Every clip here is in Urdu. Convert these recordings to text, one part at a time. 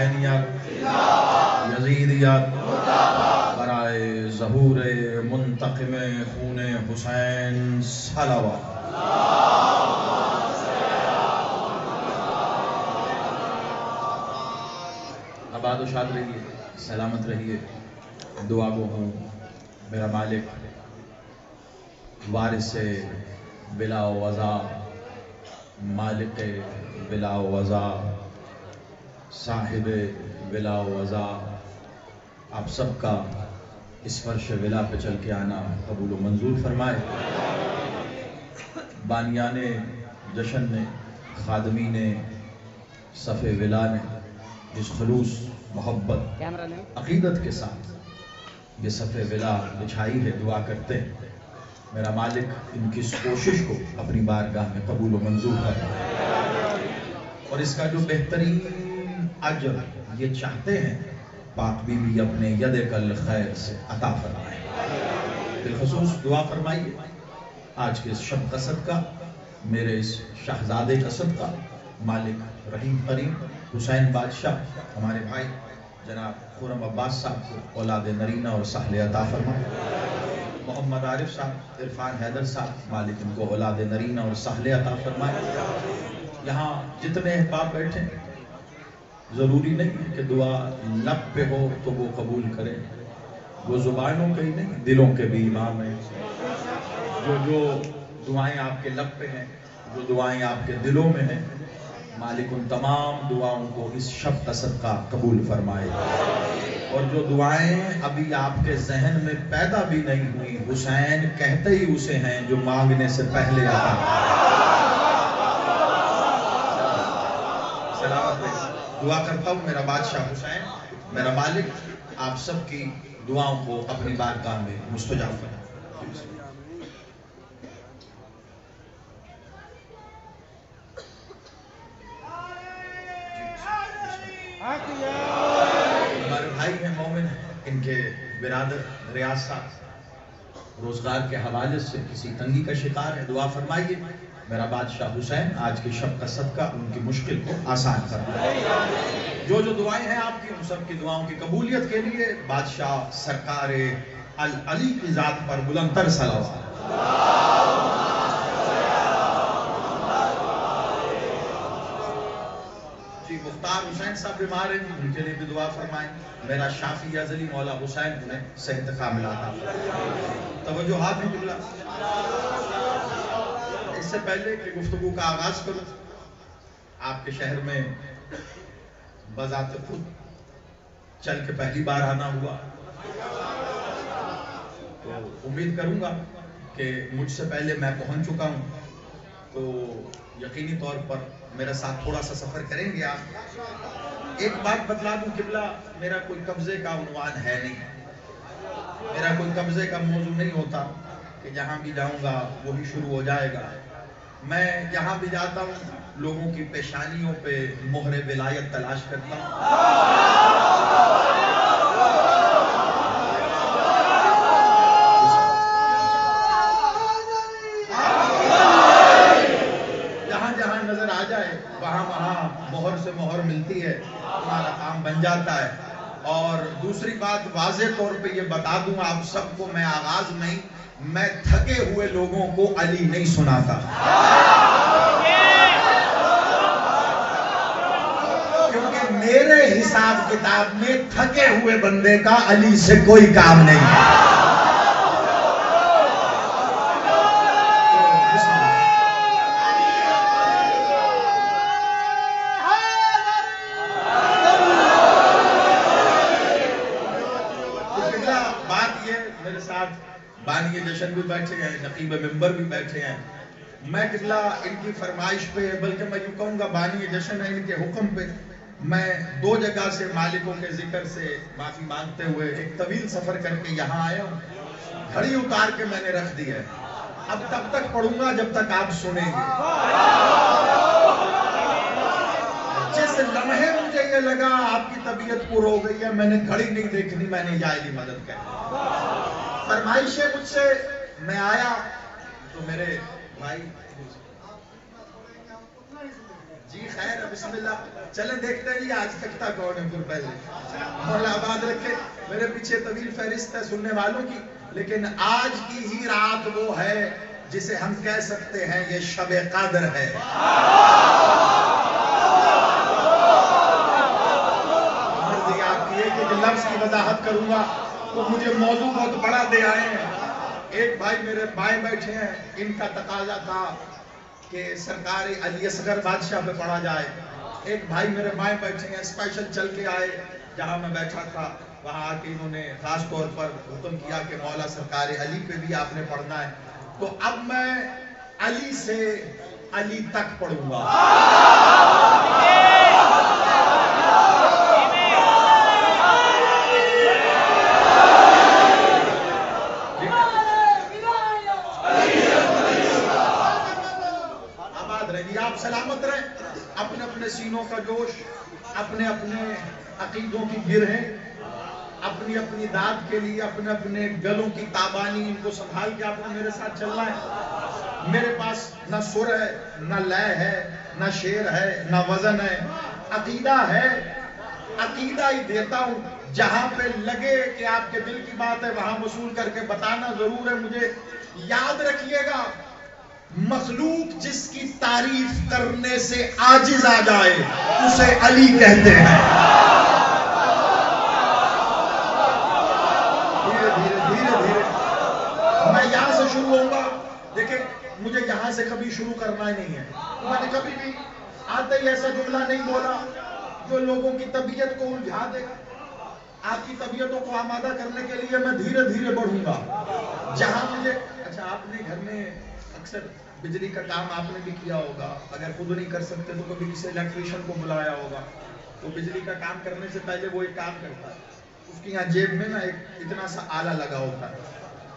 حسینیت یزیدیت برائے ظہور منتقم خون حسین صلوات. آباد و شاد رہیے، سلامت رہیے. دعا گو ہوں میرا مالک وارث بلا وضع، مالک بلا وضع، صاحب بلا وضع، آپ سب کا اس فرش ولا پہ چل کے آنا قبول و منظور فرمائے. بانیان جشن نے، خادمین صف ولا نے جس خلوص، محبت، عقیدت کے ساتھ یہ صف ولا بچھائی ہے، دعا کرتے ہیں میرا مالک ان کی اس کوشش کو اپنی بارگاہ میں قبول و منظور فرمائے، اور اس کا جو بہترین اجر یہ چاہتے ہیں پاک بی بی اپنے ید کل خیر سے عطا فرمائے. بالخصوص دعا فرمائیے آج کے اس شب قصد کا، میرے اس شہزادے قصد کا، مالک رحیم کریم حسین بادشاہ ہمارے بھائی جناب خرم عباس صاحب کو اولاد نرینہ اور سہل عطا فرمائے. محمد عارف صاحب، عرفان حیدر صاحب، مالک ان کو اولاد نرینہ اور سہل عطا فرمائے. یہاں جتنے احباب بیٹھے ضروری نہیں کہ دعا لب پہ ہو تو وہ قبول کرے، وہ زبانوں کے ہی نہیں دلوں کے بھی امام ہیں. جو دعائیں آپ کے لب پہ ہیں، جو دعائیں آپ کے دلوں میں ہیں، مالک ان تمام دعاؤں کو اس شب قصد کا قبول فرمائے. اور جو دعائیں ابھی آپ کے ذہن میں پیدا بھی نہیں ہوئی، حسین کہتے ہی اسے ہیں جو مانگنے سے پہلے آتا. سلامت رہے. دعا کرتا ہوں میرا بادشاہ حسین، میرا مالک آپ سب کی دعاؤں کو اپنی بارگاہ میں مستجاب فرمائے. ہمارے بھائی ہیں، مومن ہیں، ان کے برادر ریاض صاحب روزگار کے حوالے سے کسی تنگی کا شکار ہے. دعا فرمائیے میرا بادشاہ حسین آج کی شب قصد کا ان کی مشکل کو آسان فرمائے. جو دعائیں ہیں آپ کی، ان سب کی دعاؤں کی قبولیت کے لیے بادشاہ سرکار العلی کی ذات پر بلند تر صلوات. جی مختار حسین صاحب بیمار ہیں، ان کے لیے بھی دعا فرمائیں. میرا شافی ازلی مولا حسین انہیں صحت کاملہ عطا فرمائے. توجہات ہیں قبلہ. اس سے پہلے کہ گفتگو کا آغاز کروں، آپ کے شہر میں بذات خود چل کے پہلی بار آنا ہوا، تو امید کروں گا کہ مجھ سے پہلے میں پہنچ چکا ہوں، تو یقینی طور پر میرے ساتھ تھوڑا سا سفر کریں گے آپ. ایک بات بتلا دوں قبلہ، میرا کوئی قبضے کا عنوان ہے نہیں، میرا کوئی قبضے کا موضوع نہیں ہوتا کہ جہاں بھی جاؤں گا وہی شروع ہو جائے گا. میں جہاں بھی جاتا ہوں لوگوں کی پیشانیوں پہ مہر ولایت تلاش کرتا ہوں. جہاں جہاں نظر آ جائے وہاں وہاں مہر سے مہر ملتی ہے، ہمارا کام بن جاتا ہے. اور دوسری بات واضح طور پہ یہ بتا دوں آپ سب کو، میں آغاز میں تھکے ہوئے لوگوں کو علی نہیں سناتا، کیونکہ میرے حساب کتاب میں تھکے ہوئے بندے کا علی سے کوئی کام نہیں. بانی جشن بھی بیٹھے ہیں، نقیب ممبر بھی بیٹھے ہیں. میں قبلہ ان کی فرمائش پہ، بلکہ میں یوں کہوں گا بانی جشن ہے ان کے حکم پہ، میں 2 جگہ سے مالکوں کے ذکر سے معافی مانگتے ہوئے ایک طویل سفر کر کے یہاں آیا ہوں. گھڑی اتار کے میں نے رکھ دی ہے، اب تب تک پڑھوں گا جب تک آپ سنیں گے. جس لمحے مجھے یہ لگا آپ کی طبیعت پر ہو گئی ہے، میں نے گھڑی نہیں دیکھنی، میں نے یا علی مدد کہی. فرمائش ہے مجھ سے، میں آیا تو میرے بھائی جی خیر بسم اللہ چلیں دیکھتے ہیں جی آج تک تھا کون ہے پھر پہلے مولا آباد رکھے میرے پیچھے طویل فہرست ہے سننے والوں کی لیکن آج کی ہی رات وہ ہے جسے ہم کہہ سکتے ہیں یہ شب قدر ہے مرضی آپ کی ایک لفظ کی وضاحت کروں گا تو مجھے موضوع بہت بڑا دے آئے ہیں ایک بھائی میرے بائیں بیٹھے ہیں ان کا تقاضا تھا کہ سرکار علی اصغر بادشاہ پہ پڑھا جائے ایک بھائی میرے بائیں بیٹھے ہیں اسپیشل چل کے آئے جہاں میں بیٹھا تھا وہاں آ کے انہوں نے خاص طور پر حکم کیا کہ مولا سرکار علی پہ بھی آپ نے پڑھنا ہے تو اب میں علی سے علی تک پڑھوں گا آپ سلامت رہیں اپنے اپنے سینوں کا جوش اپنے اپنے عقیدوں کی گرہیں اپنی اپنی داد کے لیے اپنے اپنے گلوں کی تابانی ان کو سنبھال کے آپ نے میرے ساتھ چلنا ہے میرے پاس نہ سر ہے نہ لے ہے نہ شعر ہے نہ وزن ہے عقیدہ ہے عقیدہ ہی دیتا ہوں جہاں پہ لگے کہ آپ کے دل کی بات ہے وہاں وصول کر کے بتانا ضرور ہے مجھے یاد رکھیے گا مخلوق جس کی تعریف کرنے سے عاجز آ جائے اسے علی کہتے ہیں دھیرے دھیرے میں یہاں سے شروع ہوں گا دیکھیں مجھے یہاں سے کبھی شروع کرنا ہی نہیں ہے میں نے کبھی بھی آتے ہی ایسا جملہ نہیں بولا جو لوگوں کی طبیعت کو الجھا دے آپ کی طبیعتوں کو آمادہ کرنے کے لیے میں دھیرے دھیرے بڑھوں گا جہاں مجھے اچھا آپ نے گھر میں اکثر بجلی کا کام آپ نے بھی کیا ہوگا اگر خود نہیں کر سکتے تو کبھی کسی الیکٹریشین کو بلایا ہوگا وہ بجلی کا کام کرنے سے پہلے وہ ایک کام کرتا ہے اس کی یہاں جیب میں نا ایک اتنا سا آلہ لگا ہوتا ہے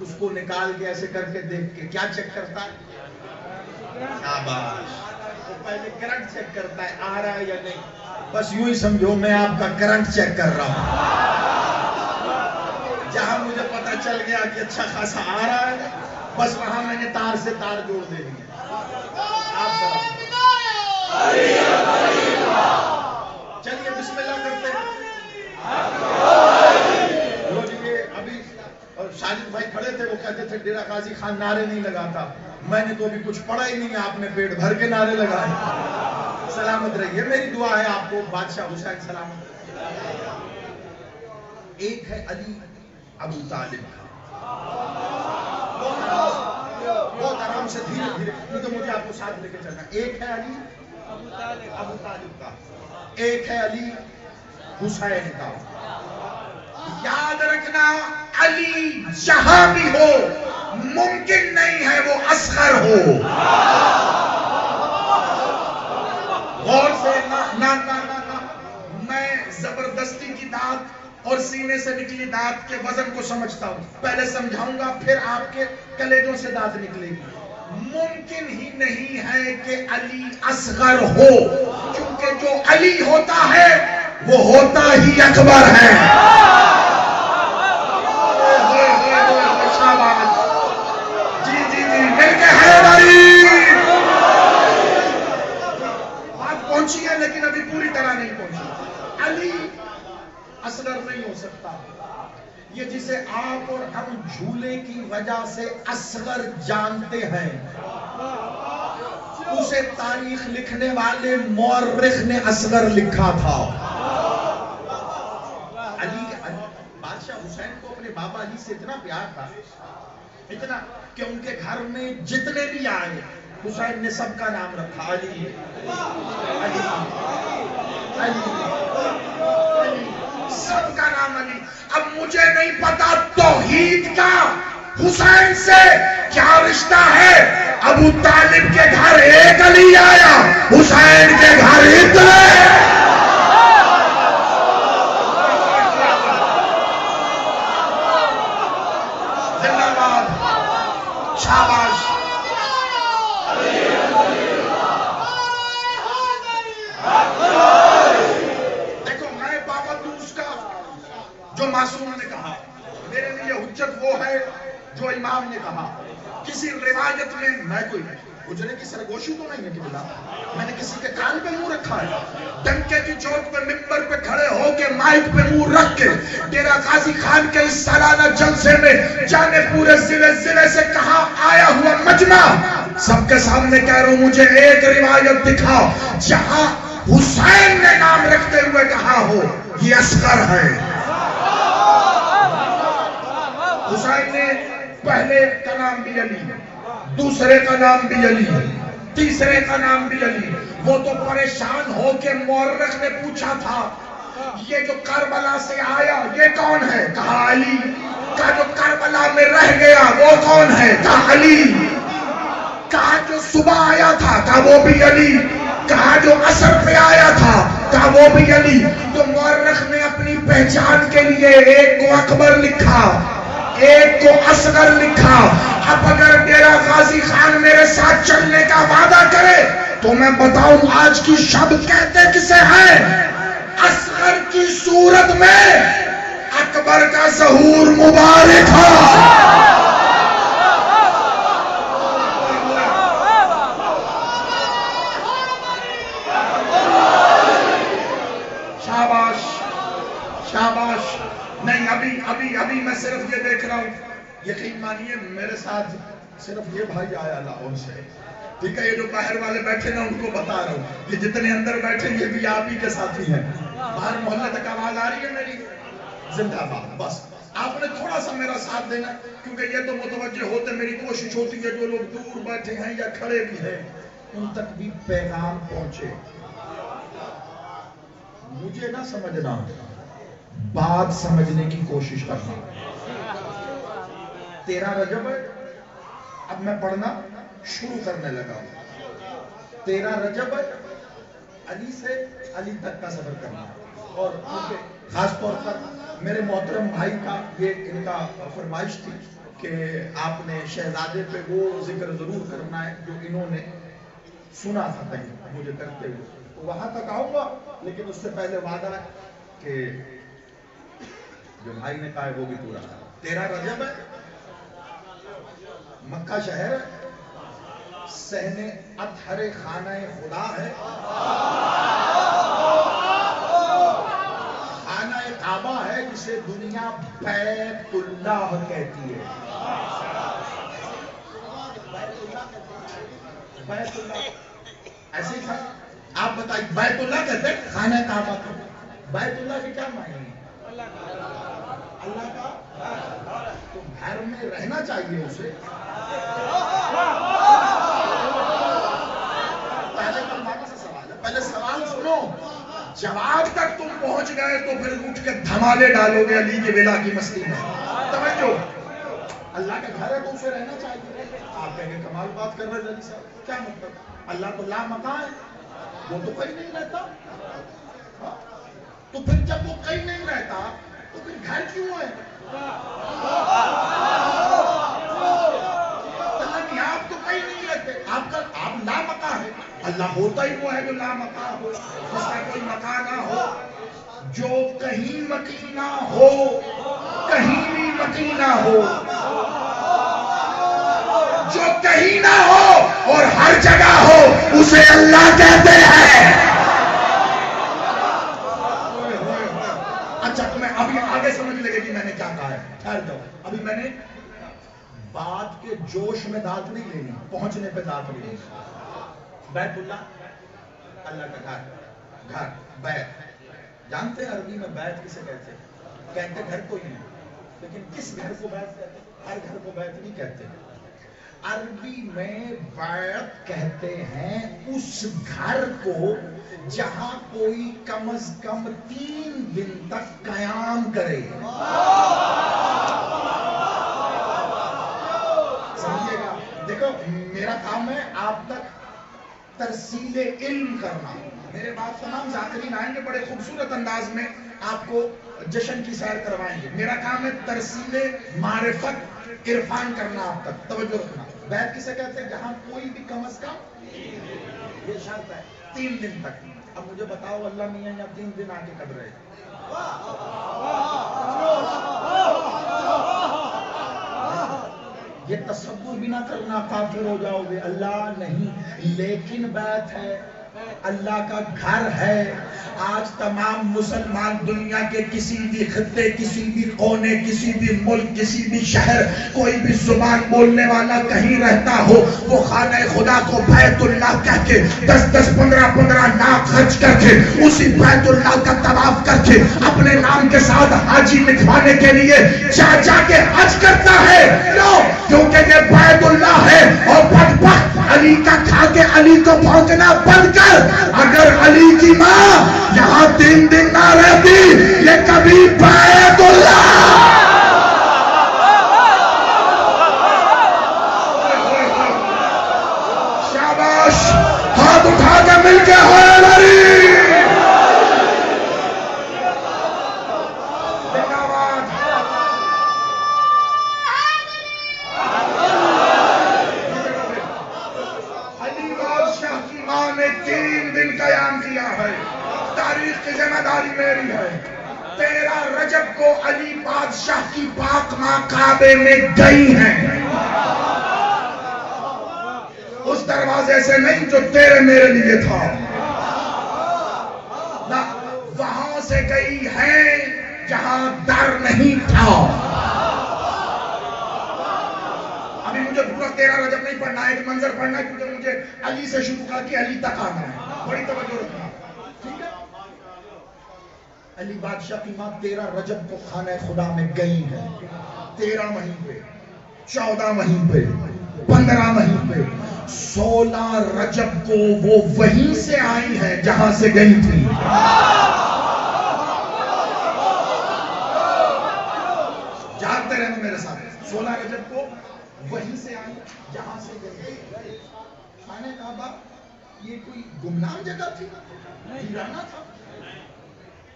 اس کو نکال کے ایسے کر کے دیکھ کے کیا چیک کرتا ہے شاباش وہ پہلے کرنٹ چیک کرتا ہے آ رہا ہے یا نہیں بس یوں ہی سمجھو میں آپ کا کرنٹ چیک کر رہا ہوں جہاں مجھے پتا چل گیا کہ اچھا خاصا آ رہا ہے بس وہاں میں نے تار سے تار جوڑ دے دی چلیے بسم اللہ کرتے لو جی یہ ابھی شاجد بھائی کھڑے تھے وہ کہتے تھے ڈیرہ غازی خان نعرے نہیں لگاتا میں نے تو ابھی کچھ پڑھا ہی نہیں آپ نے پیٹ بھر کے نعرے لگائے سلامت رہیے میری دعا ہے آپ کو بادشاہ حسین سلامت ایک ہے علی ابو طالب بہت آرام سے دھیرے دھیرے کیونکہ مجھے آپ کو ساتھ لے کے چلنا ایک ہے علی ابو طالب کا ایک ہے علی حسین کا یاد رکھنا علی جہاں بھی ہو ممکن نہیں ہے وہ اصغر ہو غور سے نہ میں زبردستی کی داد اور سینے سے نکلی داد کے وزن کو سمجھتا ہوں پہلے سمجھاؤں گا پھر آپ کے کلیجوں سے داد نکلے گی ممکن ہی نہیں ہے کہ علی اصغر ہو کیونکہ جو علی ہوتا ہے وہ ہوتا ہی اکبر ہے جی جی جی مل کے حیدری بات پہنچی ہے لیکن ابھی پوری طرح نہیں پہنچی علی اصغر نہیں ہو سکتا یہ جسے آپ اور ہم جھولے کی وجہ سے اصغر جانتے ہیں اسے تاریخ لکھنے والے مورخ نے اصغر لکھا تھا علی بادشاہ حسین کو اپنے بابا علی سے اتنا پیار تھا اتنا کہ ان کے گھر میں جتنے بھی آئے حسین نے سب کا نام رکھا علی علی علی علی سب کا نام علی اب مجھے نہیں پتا توحید کا حسین سے کیا رشتہ ہے ابو طالب کے گھر ایک علی آیا حسین کے گھر اتنے زندہ باد شاباش دیکھو میں پابند ہوں اس کا جو معصوم نے کہا لیے حجت وہ ہے جو امام نے کہا. کسی روایت میں میں کوئی اجرے کی سرگوشی تو نہیں ہے کہ بلا میں نے کسی کے کان پہ منہ رکھا ہے؟ ڈنکے کی چوک پہ ممبر پہ کھڑے ہو کے مائک پہ منہ رکھ کے ڈیرہ غازی خان کے اس سالانہ جلسے میں جانے پورے ضلع سے کہاں آیا ہوا مجمع سب کے سامنے کہہ رہا ہوں مجھے ایک روایت دکھاؤ جہاں حسین نے نام رکھتے ہوئے کہا ہو یہ اصغر ہے۔ حسین نے پہلے کا نام بھی علی، دوسرے کا نام بھی علی، تیسرے کا نام بھی علی۔ وہ تو پریشان ہو کے مورخ نے پوچھا تھا یہ جو کربلا سے آیا یہ کون ہے؟ کہا علی۔ کہا جو کربلا میں رہ گیا وہ کون ہے؟ کہا علی۔ کہا جو صبح آیا تھا کہا وہ بھی علی۔ کہا جو عصر پہ آیا تھا کہا وہ بھی علی۔ تو مورخ نے اپنی پہچان کے لیے ایک کو اکبر لکھا، ایک کو اصغر لکھا۔ اب اگر ڈیرہ غازی خان میرے ساتھ چلنے کا وعدہ کرے تو میں بتاؤں آج کی شب کہتے کسے ہیں؟ اصغر کی صورت میں اکبر کا ظہور مبارک ہو۔ شاباش شاباش۔ نہیں ابھی میں صرف یہ دیکھ رہا ہوں، یقین مانیے میرے ساتھ صرف یہ بھائی آیا لاہور سے، ٹھیک ہے؟ یہ جو باہر والے بیٹھے نا ان کو بتا رہا ہوں کہ جتنے اندر بیٹھے یہ بھی آپ ہی کے ساتھی ہیں۔ باہر محلے تک آواز آ رہی ہے میری؟ زندہ باد۔ بس آپ نے تھوڑا سا میرا ساتھ دینا کیونکہ یہ تو متوجہ ہوتے، میری کوشش ہوتی ہے جو لوگ دور بیٹھے ہیں یا کھڑے بھی ہیں ان تک بھی پیغام پہنچے۔ مجھے نہ سمجھنا، بات سمجھنے کی کوشش کرنا۔ 13 رجب ہے، اب میں پڑھنا شروع کرنے لگا ہوں۔ 13 رجب ہے، علی سے علی تک کا سفر کرنا، اور خاص طور پر میرے محترم بھائی کا یہ ان کا فرمائش تھی کہ آپ نے شہزادے پہ وہ ذکر ضرور کرنا ہے جو انہوں نے سنا تھا کہیں مجھے کرتے ہوئے۔ وہاں تک آؤں گا لیکن اس سے پہلے وعدہ ہے کہ جو بھائی نے کہا ہے وہ بھی پورا ہے۔ 13 رجب ہے، مکہ شہر ہے، صحن اطہر خانہ خدا ہے، خانہ کعبہ ہے جسے دنیا بیت اللہ کہتی ہے۔ بیت اللہ ایسے ہی تھا، آپ بتائیے بیت اللہ کہتے ہیں خانہ کعبہ کو؟ بیت اللہ کی کیا معنی ہے؟ اللہ کا، تو گھر میں رہنا چاہیے اسے۔ پہلے مانا سے سوال ہے، پہلے سوال سنو، جواب تک تم پہنچ گئے تو پھر اٹھ کے دھمالے ڈالو گے علی کی ولا کی مستی میں۔ توجہ، اللہ کا گھر ہے تو اسے رہنا چاہیے۔ آپ کہیں گے کمال بات کر رہے علی صاحب، کیا مطلب؟ اللہ تو لا مکان ہے، وہ تو کہیں نہیں رہتا، تو پھر جب وہ کہیں نہیں رہتا تو پھر گھر کیوں ہے؟ آپ تو کہیں نہیں رہتے، آپ لا مکان ہے۔ اللہ ہوتا ہی وہ ہے جو لا مکان ہو، جس کا کوئی مکان نہ ہو، جو کہیں مکی نہ ہو، کہیں بھی مکی نہ ہو، جو کہیں نہ ہو اور ہر جگہ ہو اسے اللہ کہتے ہیں۔ اچھا تمہیں ابھی آگے سمجھ لگے گی میں نے کیا کہا ہے، ٹھہر جاؤ، ابھی میں نے بات کے جوش میں داد نہیں لینی، پہنچنے پہ داد لینی۔ بیت اللہ اللہ کا گھر، بیت جانتے ہیں عربی میں بیت کسے کہتے ہیں؟ کہتے گھر کو ہی نہیں، لیکن کس گھر کو بیت کہتے ہیں؟ ہر گھر کو بیت نہیں کہتے۔ عربی میں بیت کہتے ہیں اس گھر کو جہاں کوئی کم از کم 3 دن تک قیام کرے۔ سمجھیے گا، دیکھو میرا کام ہے آپ تک ترسیل علم کرنا۔ میرے باپ تمام ذاکرین آئیں گے، بڑے خوبصورت انداز میں آپ کو جشن کی سیر کروائیں گے۔ میرا کام ہے ترسیل معرفت عرفان کرنا آپ تک، توجہ رکھنا۔ بیت کسے کہتے ہیں؟ جہاں کوئی بھی کم از کم، یہ شرط ہے 3 دن تک۔ اب مجھے بتاؤ اللہ میاں یا 3 دن آگے کر رہے؟ یہ تصور بھی نہ کرنا کافر ہو جاؤ گے، اللہ نہیں، لیکن بات ہے اللہ کا گھر ہے۔ آج تمام مسلمان دنیا کے کسی بھی خطے، کسی بھی کونے، کسی بھی ملک، کسی بھی شہر، کوئی بھی زبان بولنے والا کہیں رہتا ہو، وہ خانہ خدا کو بیت اللہ کہہ کے 10-10 15-15 لاکھ خرچ کر کے اسی بیت اللہ کا طواف کر کے اپنے نام کے ساتھ حاجی لکھوانے کے لیے جا کے حج کرتا ہے۔ کیوں؟ کیونکہ یہ بیت اللہ ہے۔ اور بدبخت علی کا کھا کے علی کو بھونکنا بند کر۔ اگر علی کی ماں یہاں 3 دن نہ رہتی، یہ کبھی بیت اللہ شاباش، ہاتھ اٹھا کے مل کے ہوئے لڑی۔ میری ہے 13 رجب کو علی بادشاہ کی پاک ماں کعبے میں گئی ہیں، اس دروازے سے نہیں جو تیرے میرے لیے تھا، نہ وہاں سے گئی ہے جہاں در نہیں تھا۔ ابھی مجھے پورا 13 رجب نہیں پڑھنا ہے، ایک منظر پڑھنا ہے، کیونکہ مجھے علی سے شروع کر کے علی تک آنا ہے، بڑی توجہ رکھنا، ٹھیک ہے؟ علی بادشاہ کی ماں 13 رجب کو خانہ خدا میں گئی ہیں، 13 وہیں پہ، 14 وہیں پہ، 15 وہیں پہ، 16 رجب کو وہ وہیں سے آئی ہیں جہاں سے گئی تھی۔ جاگتے رہنا میرے ساتھ، 16 رجب کو وہیں سے آئی جہاں سے گئی تھی۔ خانہ کعبہ یہ کوئی گمنام جگہ تھی، ویرانہ تھا۔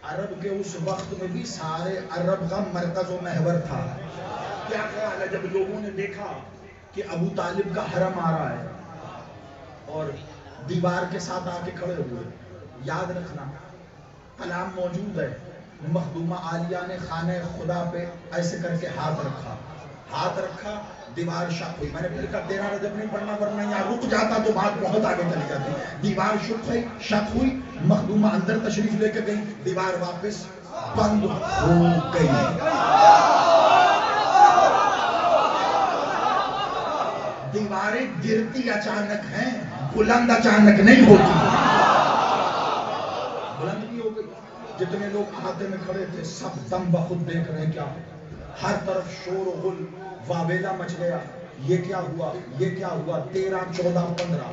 عرب کے اس وقت میں بھی سارے عرب کا مرکز و محور تھا۔ کیا خیال ہے جب لوگوں نے دیکھا کہ ابو طالب کا حرم آ رہا ہے اور دیوار کے ساتھ آ کے کھڑے ہوئے، یاد رکھنا کلام موجود ہے، مخدومہ عالیہ نے خانہ خدا پہ ایسے کر کے ہاتھ رکھا، دیوار شق ہوئی۔ میں نے پھر کہا 13 رجب نہیں پڑھنا، ورنہ یہاں رک جاتا تو بات بہت آگے چلی جاتی۔ دیوار شق ہوئی، مخدومہ اندر تشریف لے کے گئی، دیوار واپس بند ہو گئی۔ دیواریں گرتی اچانک ہیں، بلند اچانک نہیں ہوتی۔ بلند بھی ہو گئی۔ جتنے لوگ احاطے میں کھڑے تھے سب دم بخود دیکھ رہے ہیں، کیا ہر طرف شور و غل، واویلا مچ گیا، یہ کیا ہوا، یہ کیا ہوا۔ 13 14 15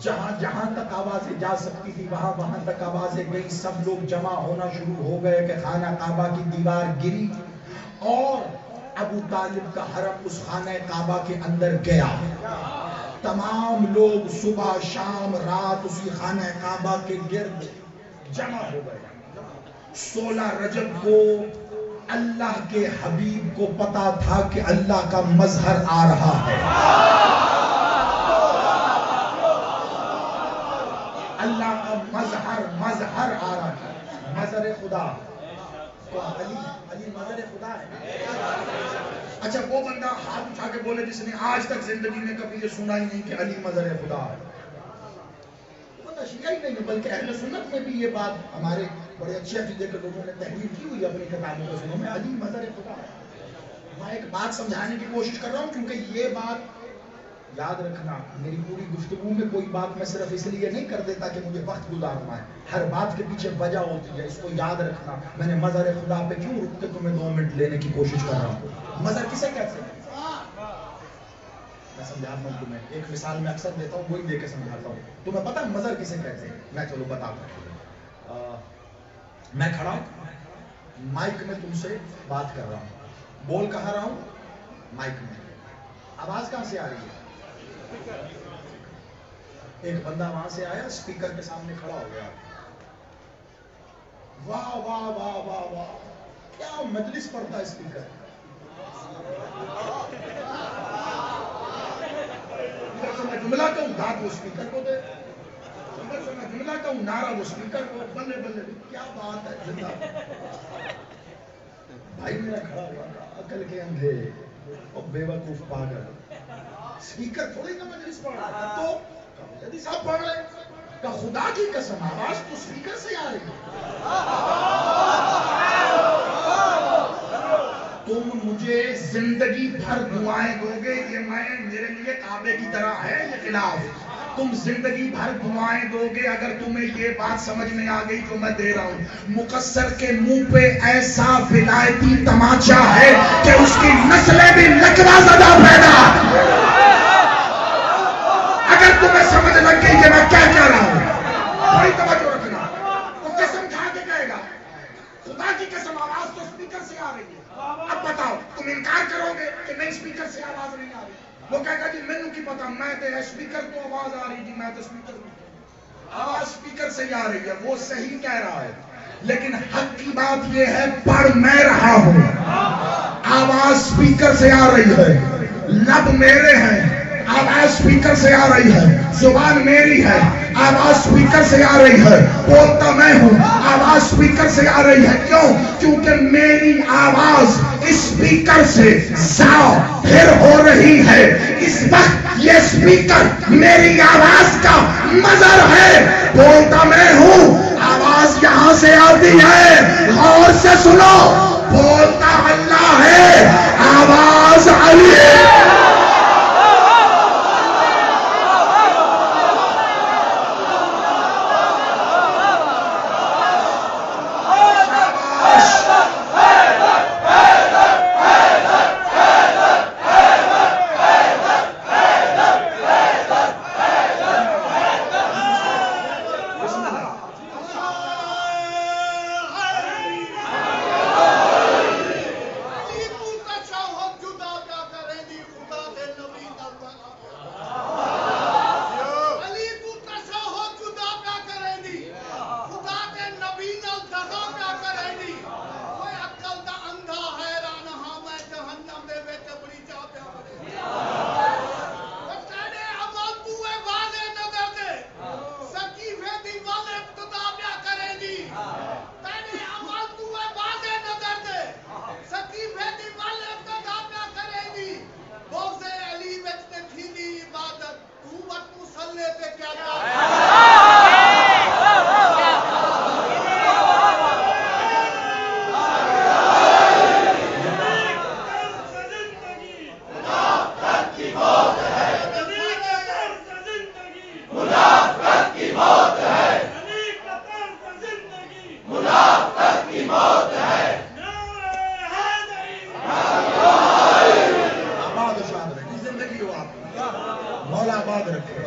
جہاں جہاں تک آوازیں جا سکتی تھی وہاں وہاں تک آوازیں گئی، سب لوگ جمع ہونا شروع ہو گئے کہ خانہ کعبہ کی دیوار گری اور ابو طالب کا حرم اس خانہ کعبہ کے اندر گیا۔ تمام لوگ صبح شام رات اسی خانہ کعبہ کے گرد جمع ہو گئے۔ 16 رجب کو اللہ کے حبیب کو پتا تھا کہ اللہ کا مظہر آ رہا ہے۔ اللہ کا مظہر آ رہا ہے، مظہر خدا۔ علی مظہر خدا ہے۔ اچھا وہ بندہ ہاتھ اٹھا کے بولے جس نے آج تک زندگی میں کبھی یہ سنا ہی نہیں کہ علی مظہر خدا ہے، وہ شیعہ ہی نہیں ہے بلکہ اہل سنت میں بھی یہ بات ہمارے بڑے اچھے عقیدے کے لوگوں نے تحریر کی ہوئی اپنی کتابوں کے سنوں میں، علی مظہر خدا ہے۔ میں ایک بات سمجھانے کی کوشش کر رہا ہوں کیونکہ یہ بات یاد رکھنا، میری پوری گفتگو میں کوئی بات میں صرف اس لیے نہیں کر دیتا کہ مجھے وقت گزارنا ہے، ہر بات کے پیچھے وجہ ہوتی ہے، اس کو یاد رکھنا۔ میں نے مظہر خدا پہ کیوں رک کے تمہیں 2 منٹ لینے کی کوشش کر رہا ہوں۔ مظہر کسے کہتے ہیں؟ میں سمجھاتا ہوں تمہیں، ایک مثال میں اکثر دیتا ہوں، وہی دے کے سمجھاتا ہوں۔ تمہیں پتہ مظہر کسے کہتے ہیں؟ میں چلو بتاتا ہوں۔ میں کھڑا مائک میں تم سے بات کر رہا ہوں، بول کہاں رہا ہوں؟ مائک میں۔ آواز کہاں سے آ رہی ہے؟ ایک بندہ وہاں سے آیا، اسپیکر کے سامنے کھڑا ہو گیا، واہ واہ واہ واہ واہ، کیا مجلس پڑھتا ہے اسپیکر۔ میں جملہ کہوں داد وہ اسپیکر کو دے، میں جملہ کہوں نعرہ وہ اسپیکر کو، بلے بلے کیا بات ہے زندہ۔ بھائی میرا کھڑا ہوا تھا، عقل کے اندھے اور بے وقوف پاگل اسپیکر تھوڑی نا مجلس پڑھ رہا ہے تو جدی صاحب پڑھ رہے کہ خدا کی قسم آواز تو اسپیکر سے آ رہی ہے. تم مجھے زندگی بھر دعائیں دو گے یہ میرے لیے کعبے کی طرح ہے یہ خلاف. تم زندگی بھر دعائیں دو گے اگر تمہیں یہ بات سمجھ میں آ گئی جو میں دے رہا ہوں. مقصر کے منہ پہ ایسا ولایتی تماچا ہے کہ اس کی نسلیں بھی لکوا زدہ پیدا. اگر تمہیں سمجھ لگ گئی کہ میں کیا کہہ رہا ہوں بڑی توجہ رکھنا. وہ قسم کھا کے کہے گا خدا کی قسم آواز تو اسپیکر سے آ رہی ہے. اب بتاؤ تم انکار کرو گے کہ نہیں اسپیکر سے آواز نہیں آ رہی. وہ کہے گا جی میں کی پتا میں تو اسپیکر تو آواز آ رہی تھی میں تو اسپیکر نہیں. آواز اسپیکر سے ہی آ رہی ہے. وہ صحیح کہہ رہا ہے لیکن حق کی بات یہ ہے پڑھ میں رہا ہوں. آواز اسپیکر سے آ رہی ہے. لب میرے ہیں آواز اسپیکر سے آ رہی ہے. زبان میری ہے آواز اسپیکر سے آ رہی ہے. بولتا میں ہوں آواز اسپیکر سے آ رہی ہے. کیوں؟ کیونکہ میری آواز اسپیکر سے ظاہر ہو رہی ہے. اس وقت یہ اسپیکر میری آواز کا مظہر ہے. بولتا میں ہوں آواز یہاں سے آتی ہے. غور سے سنو بولتا اللہ ہے آواز علی ہے.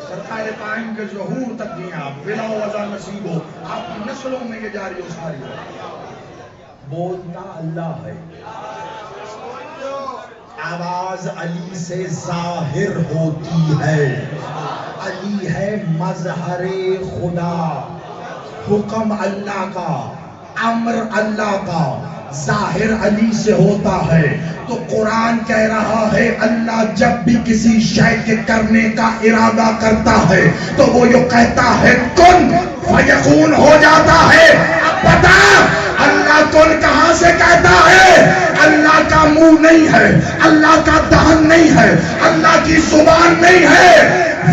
سرکار قائم کے ظہور تک نہیں آپ بلا وضع نصیب ہو آپ کی نسلوں میں یہ جاری ہو ساری ہو. بولتا اللہ ہے آواز علی سے ظاہر ہوتی ہے. علی ہے مظہر خدا. حکم اللہ کا امر اللہ کا ظاہر علی سے ہوتا ہے. تو قرآن کہہ رہا ہے اللہ جب بھی کسی شے کے کرنے کا ارادہ کرتا ہے تو وہ یہ کہتا ہے کن فیکون ہو جاتا ہے. اب بتا اللہ کن کہاں سے کہتا ہے؟ اللہ کا منہ نہیں ہے, اللہ کا دہن نہیں ہے, اللہ کی زبان نہیں ہے.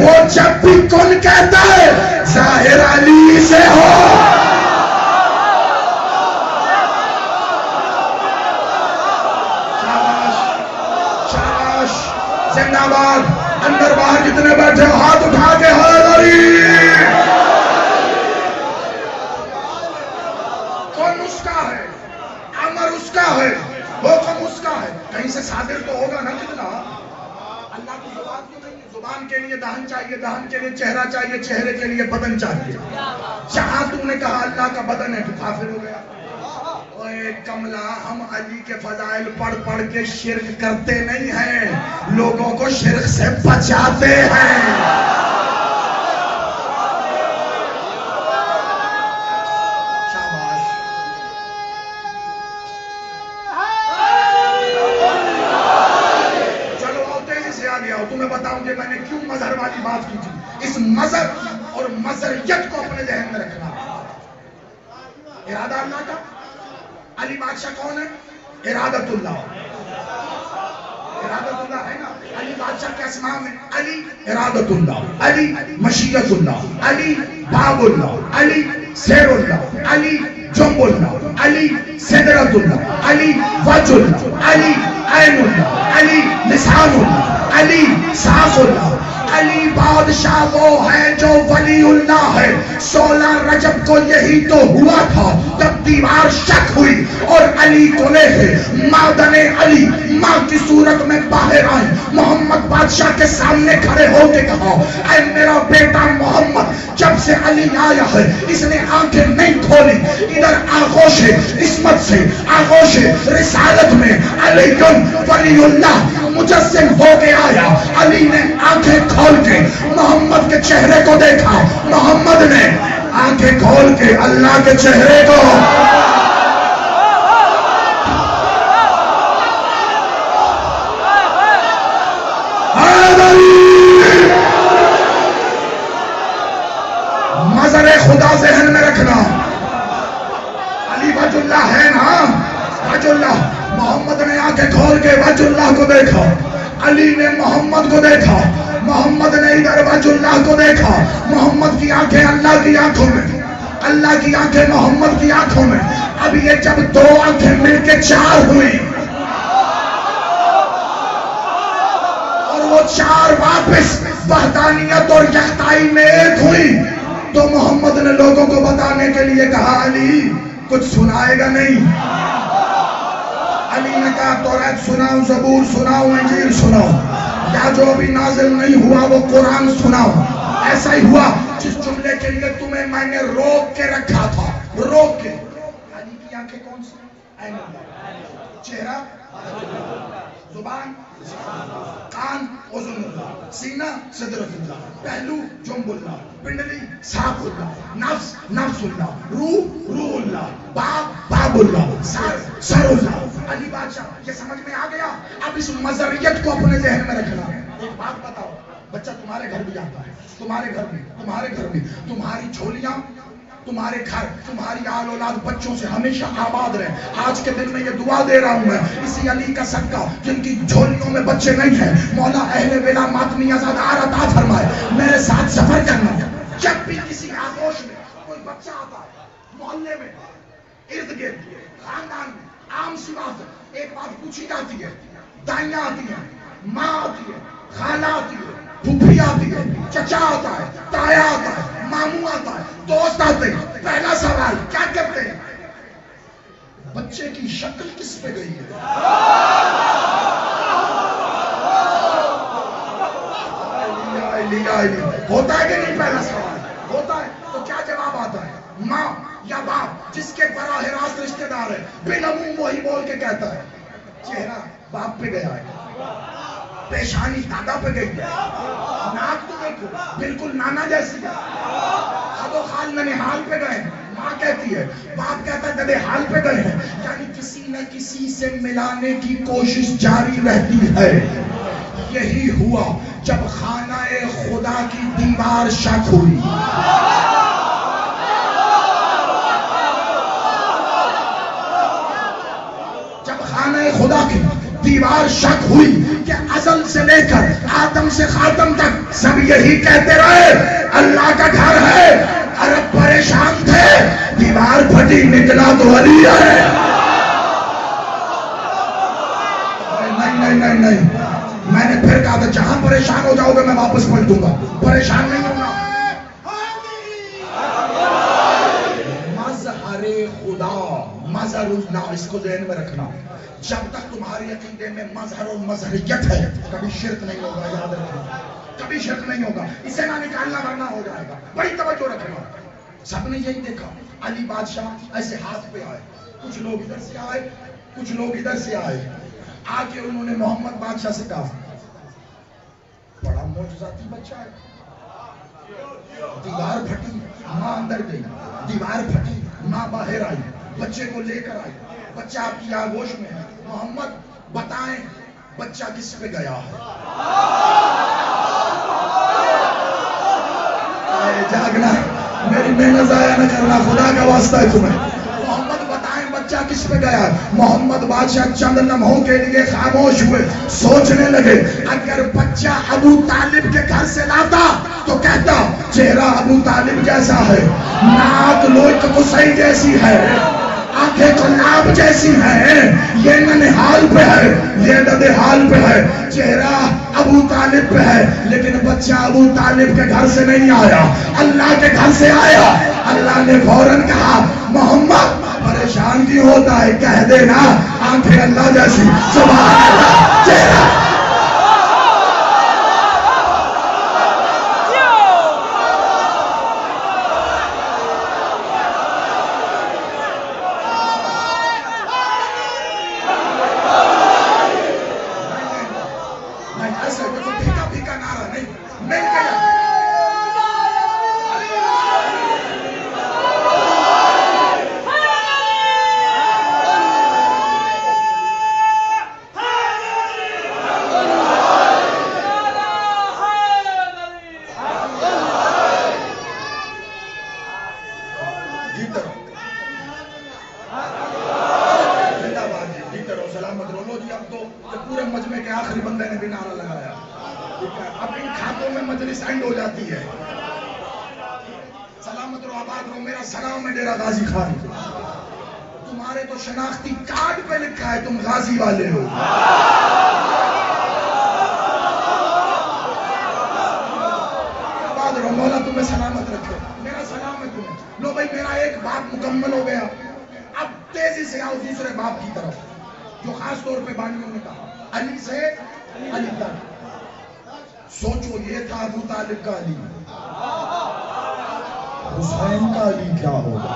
وہ جب بھی کن کہتا ہے ظاہر علی سے ہو. زندہ باد. اندر باہر جتنے بیٹھے ہو ہاتھ اٹھا کے حیدری. کون اس کا ہے, امر اس کا ہے, حکم اس کا ہے. کہیں سے صادر تو ہوگا نا کتنا. اللہ کی زبان کیوں نہیں؟ زبان کے لیے دہن چاہیے, دہن کے لیے چہرہ چاہیے, چہرے کے لیے بدن چاہیے. جہاں تم نے کہا اللہ کا بدن ہے تو کافر ہو گیا. اے کملا ہم علی کے فضائل پڑھ پڑھ کے شرک کرتے نہیں ہیں, لوگوں کو شرک سے بچاتے ہیں. شاباش. چلو آؤ تیزی سے آگے آؤ, تمہیں بتاؤں کہ میں نے کیوں مظہر والی بات کی تھی. اس مظہر اور مظہریت کو اپنے ذہن میں رکھنا. ارادہ اللہ کا. علی بادشاہ کون ہے؟ ارادت اللہ. ارادت اللہ ہے نا. علی بادشاہ کے اسماء میں علی ارادت اللہ، علی مشیت اللہ، علی باب اللہ، علی سیر اللہ، علی جنب اللہ، علی سدرت اللہ، علی وجہ اللہ، علی عین اللہ، علی لسان اللہ، علی ساس اللہ. علی بادشاہ وہ ہے جو ولی اللہ ہے. 16 رجب کو یہی تو ہوا تھا جب دیوار شک ہوئی اور علی کو لے کے مادن علی ماں کی صورت میں باہر آئے. محمد بادشاہ کے سامنے کھڑے ہو کے کہا اے میرا بیٹا محمد، جب سے علی آیا ہے اس نے آنکھیں نہیں کھولی. ادھر آغوش عصمت سے آغوش رسالت میں علی ولی اللہ مجسم ہو کے آیا. علی نے آنکھیں کھول کے محمد کے چہرے کو دیکھا، محمد نے آنکھیں کھول کے اللہ کے چہرے کو. مظہر خدا ذہن میں رکھنا. علی وجہ اللہ ہے نا، وجہ اللہ. محمد نے آنکھیں کھول کے وجہ اللہ کو دیکھا، علی نے محمد کو دیکھا، محمد نے ادھر وجہ اللہ کو دیکھا. محمد کی آنکھیں اللہ کی آنکھوں میں، اللہ کی آنکھیں محمد کی آنکھوں میں. اب یہ جب 2 آنکھیں مل کے 4 ہوئی اور وہ 4 واپس وحدانیت اور یکتائی میں ایک ہوئی تو محمد نے لوگوں کو بتانے کے لیے کہا علی کچھ سنائے گا نہیں. علی نے کہا توریت سناؤ، زبور سناؤ، انجیل سناؤ، یا جو ابھی نازل نہیں ہوا وہ قرآن سناؤ. ایسا ہی ہوا جس جملے کے لیے تمہیں میں نے روک کے رکھا تھا، روک کے. علی کی آنکھیں کون سی؟ عین اللہ، چہرہ زبان کان اذن اللہ، سینہ صدرت اللہ، پہلو جنب اللہ، پنڈلی ساق اللہ، نفس نفس اللہ، روح روح اللہ، باب اللہ، سر اللہ. علی بادشاہ یہ سمجھ میں آ گیا. اب اس مظہریت کو اپنے ذہن میں رکھنا. ایک بات بتاؤ، بچہ تمہارے گھر بھی آتا ہے، تمہارے گھر بھی، تمہارے گھر بھی، تمہاری جھولیاں، تمہارے گھر، تمہاری آل اولاد بچوں سے ہمیشہ آباد رہے. آج کے دن میں یہ دعا دے رہا ہوں میں اسی علی کا صدقہ جن کی جھولیوں میں بچے نہیں ہیں، مولا اہل ولا ماتمی ازادار عطا فرمائے. میرے ساتھ سفر کرنا. جب بھی کسی آغوش میں کوئی بچہ آتا ہے، محلے میں، ارد گرد، خاندان میں، عام سی بات ہے، ایک بات پوچھی جاتی ہے. دائیاں آتی ہیں، ماں آتی ہے، خالہ آتی ہے، پھوپھی آتی ہے، چچا آتا ہے، تایا آتا ہے، ماموں آتا ہے، دوست آتے ہیں. پہلا سوال کیا کرتے ہیں؟ بچے کی شکل کس پہ گئی ہے؟ ہوتا ہے کہ نہیں؟ پہلا سوال ہوتا ہے تو کیا جواب آتا ہے؟ ماں یا باپ جس کے براہ راست رشتہ دار ہے بلموں وہی بول کے کہتا ہے چہرہ باپ پہ گیا ہے، پیشانی دادا پہ گئی ہے، ناک تو دیکھو بالکل نانا جیسی ہے، خد و خال ننہال پہ گئے ہیں. ماں کہتی ہے، باپ کہتا ہے ددے حال پہ گئے ہیں. یعنی کسی نہ کسی سے ملانے کی کوشش جاری رہتی ہے. یہی ہوا جب خانہ خدا کی دیوار شک ہوئی. جب خانہ خدا کی دیوار شک ہوئی کہ ازل سے لے کر آدم سے خاتم تک سب یہی کہتے رہے اللہ کا گھر ہے. عرب پریشان تھے، دیوار پھٹی، نکلا تو علی ہے. نہیں میں نے پھر کہا تھا جہاں پریشان ہو جاؤ گے میں واپس پلٹ دوں گا. پریشان نہیں ہونا. مظہر خدا، مظہر اللہ، اس کو ذہن میں رکھنا. جب تک تمہاری عقیدے میں مظہر اور مظہریت ہے کبھی شرک نہیں ہوگا. یاد رکھنا کبھی شرک نہیں ہوگا. اسے نہ نکالنا ورنہ ہو جائے گا. بڑی توجہ رکھنا. سب نے یہی دیکھا علی بادشاہ ایسے ہاتھ پہ آئے، کچھ لوگ ادھر سے آئے، کچھ لوگ ادھر سے آئے. آ کے انہوں نے محمد بادشاہ سے کہا بڑا معجزاتی بچہ ہے. دیوار پھٹی، ماں اندر گئی، دیوار پھٹی، ماں باہر آئی، بچے کو لے کر آئی، بچہ آپ کی آغوش میں ہے. محمد بتائیں بچہ کس پہ گیا ہے؟ جاگنا، میری محنت ضائع نہ کرنا، خدا کا واسطہ ہے تمہیں. محمد بتائیں بچہ بادشاہ کس پہ گیا؟ محمد بادشاہ چند لمحوں کے لیے خاموش ہوئے، سوچنے لگے اگر بچہ ابو طالب کے گھر سے لاتا تو کہتا چہرہ ابو طالب جیسا ہے، ناک لوک قصی جیسی ہے، آنکھیں کلاب جیسی ہیں، یہ ننہال پہ ہے، یہ ننہال پہ ہے، چہرہ ابو طالب پہ ہے، لیکن بچہ ابو طالب کے گھر سے نہیں آیا، اللہ کے گھر سے آیا۔ اللہ نے فوراً کہا محمد پریشان کیوں ہوتا ہے، کہہ دینا آنکھیں اللہ جیسی، سبحان اللہ، چہرہ پورے مجمع کے آخری بندے نے بھی نعرہ لگایا، اب ان کھاتوں میں مجلس اینڈ ہو جاتی ہے۔ سلامت رو، آباد رو، میرا سلام ہے ڈیرہ غازی خان، تمہارے تو شناختی کارڈ پہ لکھا ہے تم غازی والے ہو۔ آباد رو، مولا تمہیں سلامت رکھے، میرا سلام ہے تمہیں۔ لو بھائی میرا ایک بات مکمل ہو گیا، اب تیزی سے آؤ دوسرے باپ کی طرف، جو خاص طور پہ بانیوں نے کہا علی سے علی تک۔ سوچو یہ تھا ابو طالب کا علی، حسین کا علی کیا ہوگا؟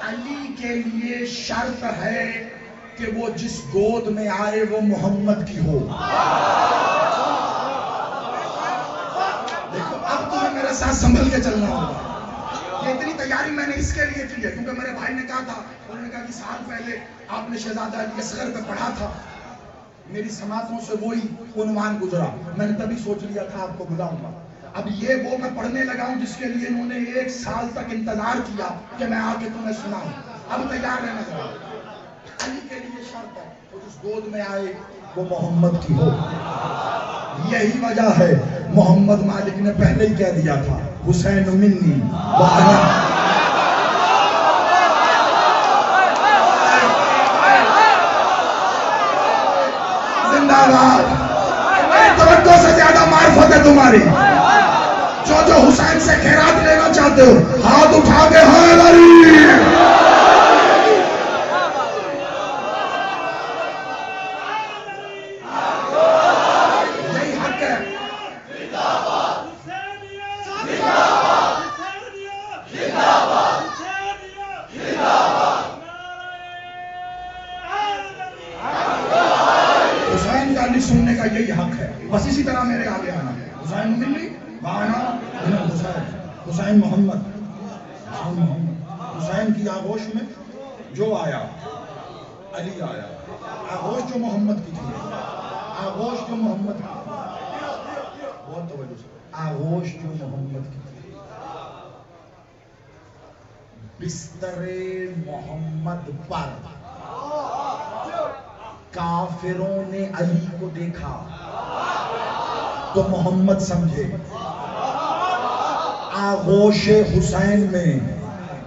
علی کے لیے شرط ہے کہ وہ جس گود میں آئے وہ محمد کی ہو۔ دیکھو اب تمہیں میرے ساتھ سنبھل کے چلنا ہوگا۔ یہ اتنی تیاری میں نے اس کے لیے کی ہے کیونکہ میرے بھائی نے کہا تھا، انہوں نے کہا کہ سال پہلے آپ نے شہزادہ علی اصغر پہ پڑھا تھا، میری سماعتوں سے وہی عنوان گزرا، میں نے تبھی سوچ لیا تھا آپ کو بلاؤں گا۔ اب یہ وہ میں پڑھنے لگا ہوں جس کے لیے انہوں نے 1 سال تک انتظار کیا کہ میں آ کے تمہیں سناؤں۔ اب تیار رہنا ذرا۔ علی کے لیے شرط ہے وہ جس گود میں آئے وہ محمد کی ہو۔ یہی وجہ ہے محمد مالک نے پہلے ہی کہہ دیا تھا حسین منی وانا۔ زندہ باد۔ میری توجہ سے زیادہ معرفت ہے تمہاری، جو حسین سے خیرات لینا چاہتے ہو ہاتھ اٹھا کے ہائے علی۔ سننے کا یہی حق ہے، بس اسی طرح میرے آگے آنا۔ حسین ملی وانا حسین، حسین محمد، حسین کی آغوش میں جو آیا علی آیا۔ آغوش جو محمد کی تھی، آغوش جو محمد کی تھی، بہت توجہ سے، آغوش جو محمد کی تھی، بستر محمد پر کافروں نے علی کو دیکھا تو محمد سمجھے، آغوش حسین میں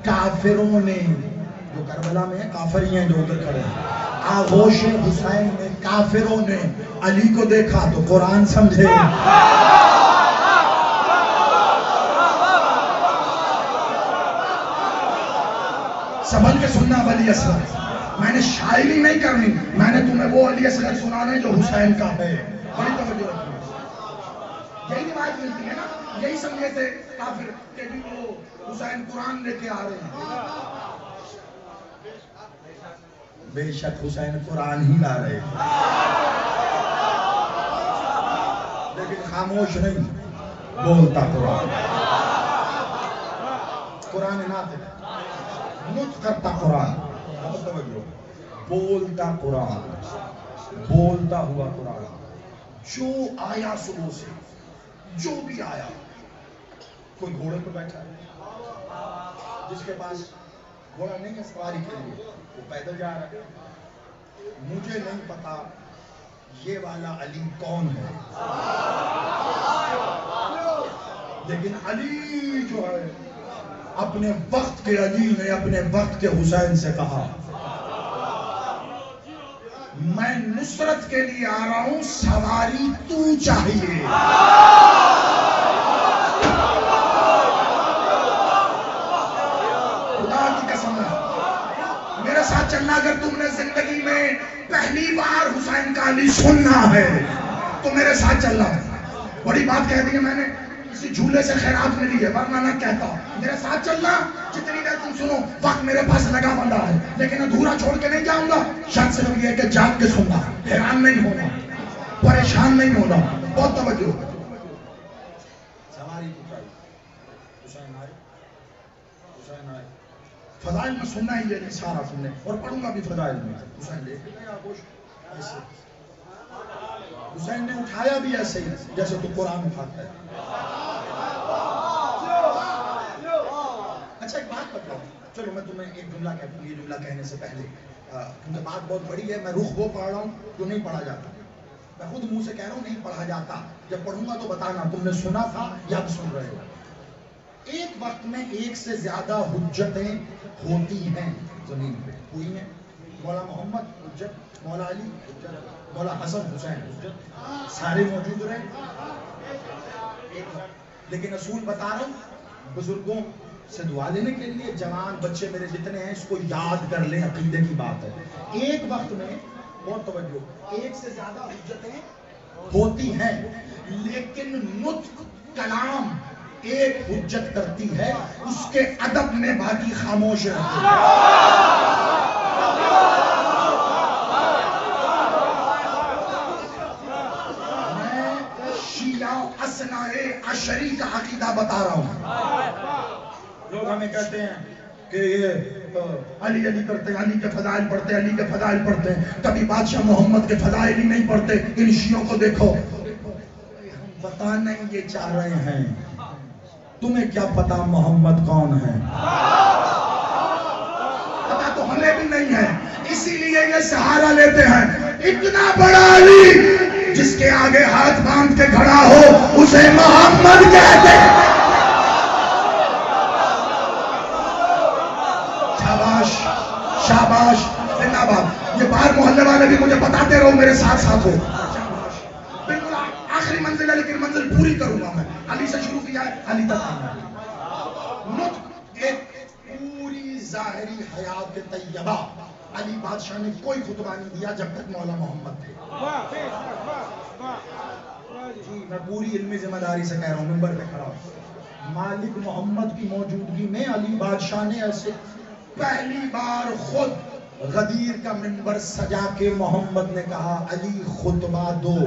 کافروں نے، جو کربلا میں کافر ہی ہیں جو ادھر کھڑے ہیں، آغوش حسین میں کافروں نے علی کو دیکھا تو قرآن سمجھے۔ سنبھل کے سننا ولی اصغر، میں نے شاعری نہیں کرنی، میں نے تمہیں وہ علی اصغر سنانا جو حسین کا ہے۔ بڑی توجہ رکھنا، یہی روایت ملتی ہے نا، یہی سمجھے تھے کافر کہ بھی وہ حسین قرآن لے کے آ رہے ہیں۔ بے شک حسین قرآن ہی لا رہے ہیں، لیکن خاموش نہیں، بولتا قرآن، قرآن ناطق، نطق کرتا قرآن، بولتا قرآن، بولتا ہوا قرآن، جو آیا صبح سے، جو بھی آیا، کوئی گھوڑے پہ بیٹھا ہے، جس کے پاس گھوڑا نہیں ہے سواری کے لیے وہ پیدل جا رہا ہے. مجھے نہیں پتا یہ والا علی کون ہے، لیکن علی جو ہے اپنے وقت کے علی نے اپنے وقت کے حسین سے کہا میں نصرت کے لیے آ رہا ہوں، سواری تو چاہیے. خدا کی قسم ہے میرے ساتھ چلنا، اگر تم نے زندگی میں پہلی بار حسین کا علی سننا ہے تو میرے ساتھ چلنا ہے. بڑی بات کہہ دی ہے میں نے، کسی جھولے سے خیرات ملی ہے ورنہ نہ کہتا. میرے ساتھ چلنا، جتنی دیر تم سنو. وقت میرے پاس لگا بندہ ہے لیکن ادھورا چھوڑ کے نہیں جاؤں گا. شرط صرف یہ ہے کہ جان کے سننا، حیران نہیں ہونا، پریشان نہیں ہونا. بہت توجہ. سواری حسین آئے، حسین آئے. فضائل میں سننا ہی ہے سارا سننے، اور پڑھوں گا بھی فضائل میں. حسین لے کے گیا گوشت ایسے، حسین نے اٹھایا بھی ایسے ہی جیسے تو قرآن اٹھاتا ہے. اچھا ایک بات بتاؤ، چلو میں تمہیں ایک جملہ کہتا ہوں. یہ جملہ کہنے سے پہلے کیونکہ بات بہت بڑی ہے، میں رخ وہ پڑھ رہا ہوں جو نہیں پڑھا جاتا. میں خود منہ سے کہہ رہا ہوں نہیں پڑھا جاتا. جب پڑھوں گا تو بتانا تم نے سنا تھا یا اب سن رہے ہو. ایک وقت میں ایک سے زیادہ حجتیں ہوتی ہیں زمین پہ، ہوئی ہیں. مولا محمد حجت، مولا علی حجت، مولا حسن حسین حجت، سارے موجود رہے. لیکن اصول بتا رہا ہوں، بزرگوں سے دعا لینے کے لیے، جوان بچے میرے جتنے ہیں اس کو یاد کر لیں، عقیدے کی بات ہے. ایک وقت میں بہت توجہ، ایک سے زیادہ حجتیں ہوتی ہیں لیکن نطق کلام ایک حجت کرتی ہے، اس کے ادب میں باقی خاموش رہتے ہیں. میں شیعہ اثنا عشری کا عقیدہ بتا رہا ہوں. لوگ ہمیں کہتے ہیں کہ یہ علی علی کرتے ہیں، علی کے فضائل پڑھتے ہیں، علی کے فضائل پڑھتے ہیں، کبھی بادشاہ محمد کے فضائل ہی نہیں پڑھتے. ان شیعوں کو دیکھو. ہم بتانا یہ چاہ رہے ہیں، تمہیں کیا پتا محمد کون ہے؟ پتا تو ہمیں بھی نہیں ہے، اسی لیے یہ سہارا لیتے ہیں. اتنا بڑا علی جس کے آگے ہاتھ باندھ کے کھڑا ہو اسے محمد کہتے ہیں. شاباش شاباش زندہ باد. یہ باہر محلے والے بھی مجھے بتاتے رہو، میرے ساتھ ساتھ ہو. بالکل آخری منزل ہے لیکن منزل پوری کروں گا میں. علی سے شروع کیا ہے، علی تک آنا ہے. نطق ایک پوری ظاہری حیات طیبہ. علی بادشاہ نے کوئی خطبہ نہیں دیا جب تک مولا محمد تھے. جی میں پوری علمی ذمہ داری سے کہہ رہا ہوں، منبر پہ کھڑا ہوں. مالک محمد کی موجودگی میں علی بادشاہ نے ایسے پہلی بار خود غدیر کا منبر سجا کے محمد نے کہا علی خطبہ دو.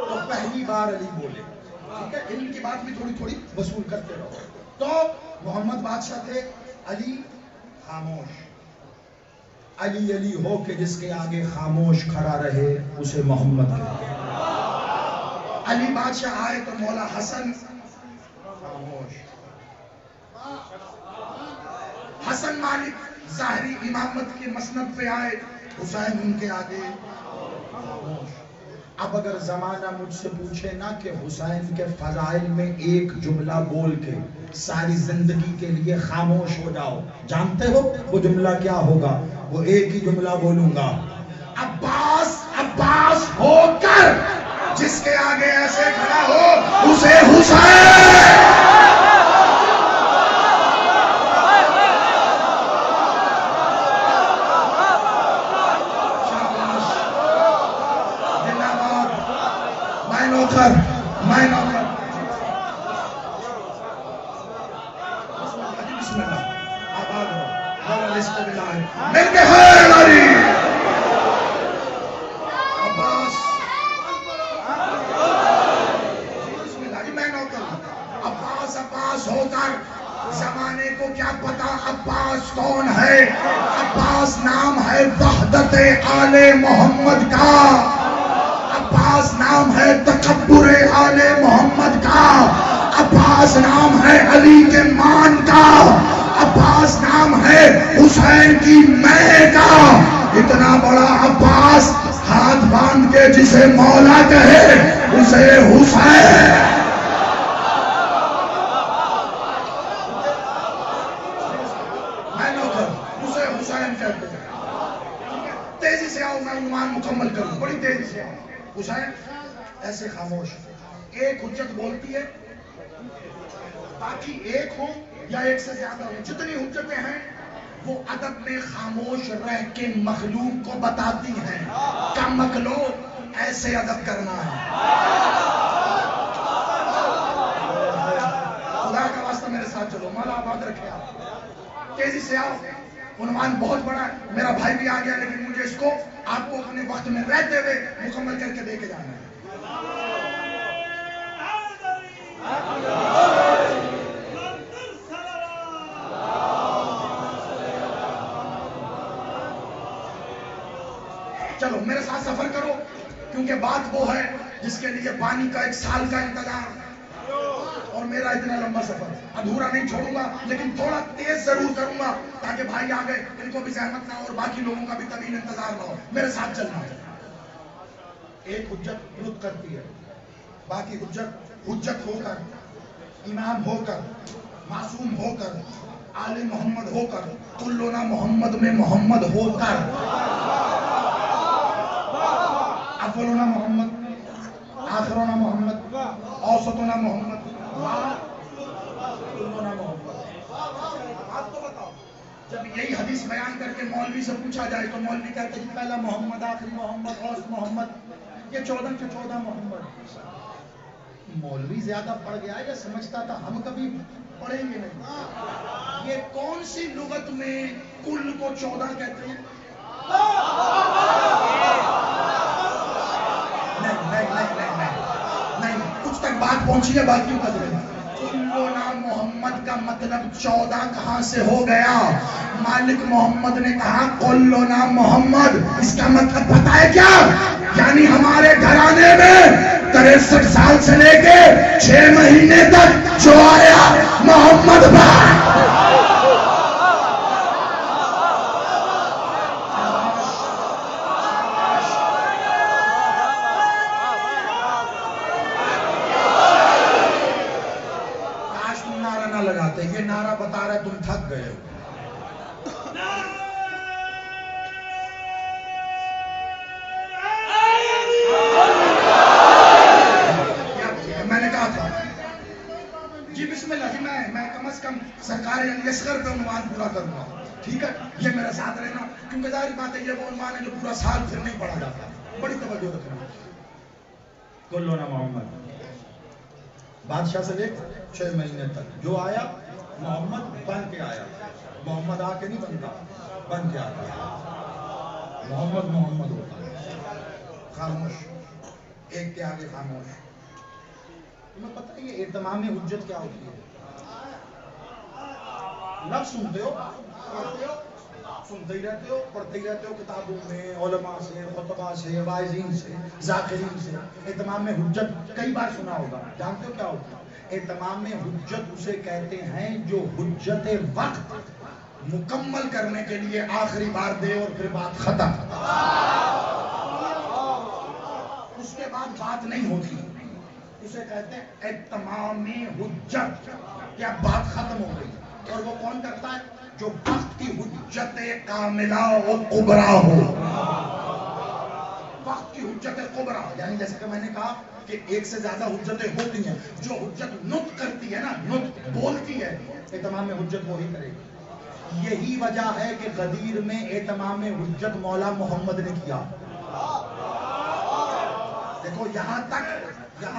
تو پہلی بار علی بولے. ٹھیک ہے، علم کی بات بھی تھوڑی تھوڑی وصول کرتے رہو. تو محمد بادشاہ تھے، علی خاموش. علی علی ہو کے جس کے آگے خاموش کھڑا رہے اسے محمد کہتے ہیں. علی بادشاہ آئے تو مولا حسن خاموش. حسن مالک ظاہری امامت کے مسند پہ آئے، حسین ان کے آگے خاموش. اب اگر زمانہ مجھ سے پوچھے نا کہ حسین کے فضائل میں ایک جملہ بول کے ساری زندگی کے لیے خاموش ہو جاؤ، جانتے ہو وہ جملہ کیا ہوگا؟ وہ ایک ہی جملہ بولوں گا، عباس عباس ہو کر جس کے آگے ایسے کھڑا ہو اسے حسین. میں نوکر. بسم اللہ آباد ہو مل کے ہے لاری. عباس بسم اللہ. میں نوکر. عباس عباس ہو کر زمانے کو کیا پتا عباس کون ہے؟ عباس نام ہے وحدت آل محمد کا. عباس نام ہے تکبر آل محمد کا. عباس نام ہے علی کے مان کا، عباس نام ہے حسین کی میں کا، اتنا بڑا عباس ہاتھ باندھ کے جسے مولا کہے اسے حسین۔ تیزی سے آؤ، میں عنوان مکمل کروں، بڑی تیزی سے آؤ۔ حسین ایسے خاموش، ایک حجت بولتی ہے، باقی ایک ہو یا ایک سے زیادہ ہو، جتنی حجتیں ہیں وہ ادب میں خاموش رہ کے مخلوق کو بتاتی ہیں کہ مخلوق ایسے ادب کرنا ہے۔ خدا کا واسطہ میرے ساتھ چلو، مولا آباد رکھے آپ۔ تیزی سے آؤ، عنوان بہت بڑا ہے، میرا بھائی بھی آ گیا لیکن مجھے اس کو آپ کو اپنے وقت میں رہتے ہوئے مکمل کر کے دے کے جانا ہے۔ چلو میرے ساتھ سفر کرو، کیونکہ بات وہ ہے جس کے لیے پانی کا 1 سال کا انتظار، اور میرا اتنا لمبا سفر ادھورا نہیں چھوڑوں گا، لیکن تھوڑا تیز ضرور کروں گا تاکہ بھائی آ گئے ان کو بھی زحمت نہ ہو اور باقی لوگوں کا بھی طویل انتظار نہ ہو۔ میرے ساتھ چلنا ہے۔ ایک حجت رد کرتی ہے، باقی حجت ہو کر، امام ہو کر، معصوم ہو کر، آل محمد ہو کر، کلنا محمد میں محمد ہو کر، اولنا محمد، آخرنا محمد، اوسطنا محمد، کلنا محمد۔ آپ کو بتاؤ، جب یہی حدیث بیان کر کے مولوی سے پوچھا جائے تو مولوی کہتے ہیں پہلا محمد، آخری محمد، اوسط محمد، یہ 14 کے 14 محمد۔ مولوی زیادہ پڑھ گیا یا سمجھتا تھا ہم کبھی پڑھیں گے نہیں؟ یہ کون سی لغت میں کل کو 14 کہتے ہیں؟ نہیں، کچھ تک بات پہنچی ہے، باقیوں کا ذرا۔ کلنا محمد کا مطلب 14 کہاں سے ہو گیا؟ مالک محمد نے کہا کلنا محمد، اس کا مطلب پتہ ہے کیا؟ یعنی ہمارے گھرانے میں 63 سال سے لے کے 6 مہینے تک جو آیا محمد بھائی۔ کاش تم نعرہ نہ لگاتے، یہ نعرہ بتا رہا ہے تم تھک گئے ہو۔ سرکار علی اصغر پہ عنوان پورا کروں گا، ٹھیک ہے؟ یہ میرا ساتھ رہنا، کیونکہ ظاہر بات ہے یہ وہ عنوان ہے جو پورا سال پھر نہیں پڑھا جاتا، بڑی توجہ رکھنا۔ کلنا محمد، بادشاہ سے لے 6 مہینے تک جو آیا محمد بن کے آیا، محمد آ کے نہیں بنتا، بن کے آتا، محمد محمد ہوتا ہے۔ خاموش، ایک کے آگے خاموش۔ تمہیں پتہ ہے یہ اہتمام حجت کیا ہوتی ہے؟ لفظ سنتے ہو، پڑھتے ہو، سنتے ہی رہتے ہو، پڑھتے ہی رہتے ہو کتابوں میں، علماء سے، خطباء سے، واعظین سے، ذاکرین سے۔ اہتمام حجت کئی بار سنا ہوگا، جانتے ہو کیا ہوتا ہے؟ اہتمام حجت اسے کہتے ہیں جو حجت وقت مکمل کرنے کے لیے آخری بار دے اور پھر بات ختم، اس کے بعد بات نہیں ہوتی، اسے کہتے ہیں اہتمام حجت، کیا بات ختم ہو گئی۔ اور وہ کون کرتا ہے؟ جو وقت کی حجت کاملہ و کبریٰ ہو۔ وقت کی حجت کبریٰ یعنی جیسے کہ میں نے کہا کہ ایک سے زیادہ حجتیں ہوتی ہیں، جو حجت نطق کرتی ہے نا، نطق بولتی ہے، اہتمام حجت وہی کرے گی۔ یہی وجہ ہے کہ غدیر میں اہتمام حجت مولا محمد نے کیا۔ دیکھو یہاں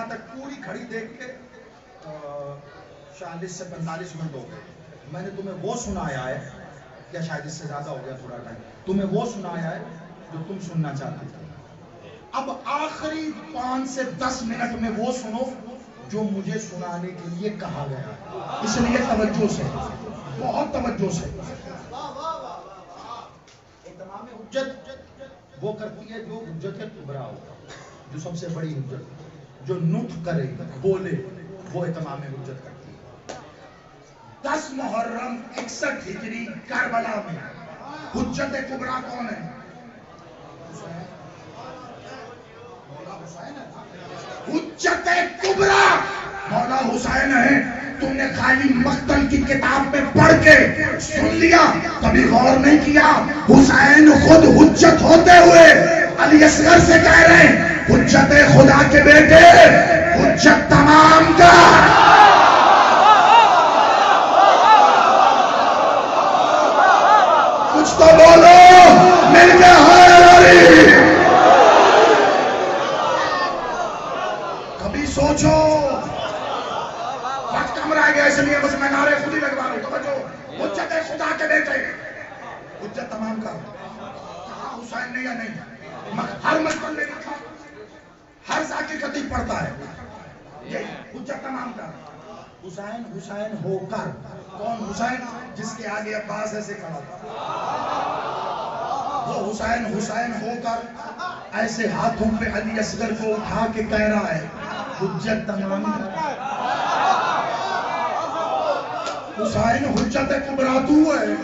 تک پوری گھڑی دیکھ کے 40 سے 45 منٹ ہو گئے۔ میں نے تمہیں وہ سنایا ہے، یا شاید اس سے زیادہ ہو گیا تھوڑا ٹائم، تمہیں وہ سنایا ہے جو تم سننا چاہتے تھے۔ اب آخری 5 سے 10 منٹ میں وہ سنو جو مجھے سنانے کے لیے کہا گیا ہے، اس لیے توجہ سے، بہت توجہ سے۔ اہتمام حجت وہ کرتی ہے جو حجت کبریٰ ہو، جو سب سے بڑی حجت، جو نطق کرے، بولے، وہ اہتمام حجت کرتی ہے۔ 10 محرم 61 ہجری کربلا میں حجت کبریٰ کون ہے؟ حجت کبریٰ مولا حسین ہے. تم نے خالی مقتل کی کتاب میں پڑھ کے سن لیا, کبھی غور نہیں کیا. حسین خود حجت ہوتے ہوئے علی اصغر سے کہہ رہے ہیں حجت خدا کے بیٹے, حجت تمام کا. کچھ تو بولو, مل کے ہائے. کبھی سوچو, وقت کم رہ گیا اس لیے بس میں نعرے خود ہی لگوا رہا ہوں. توجہ, حجت خدا کے بیٹے, حجت تمام کا. کہا حسین نے یا نہیں؟ ہر مقتل نے لکھا, ہر ذاکر خطیب پڑھتا ہے یہ حجت تمام کا. حسین حسین ہو کر, کون حسین؟ جس کے آگے عباس ایسے کھڑا تھا. وہ حسین حسین ہو کر ایسے ہاتھوں پہ علی اصغر کو اٹھا کے کہہ رہا ہے حجت تمام کا. حسین حجت کبریٰ تو ہے,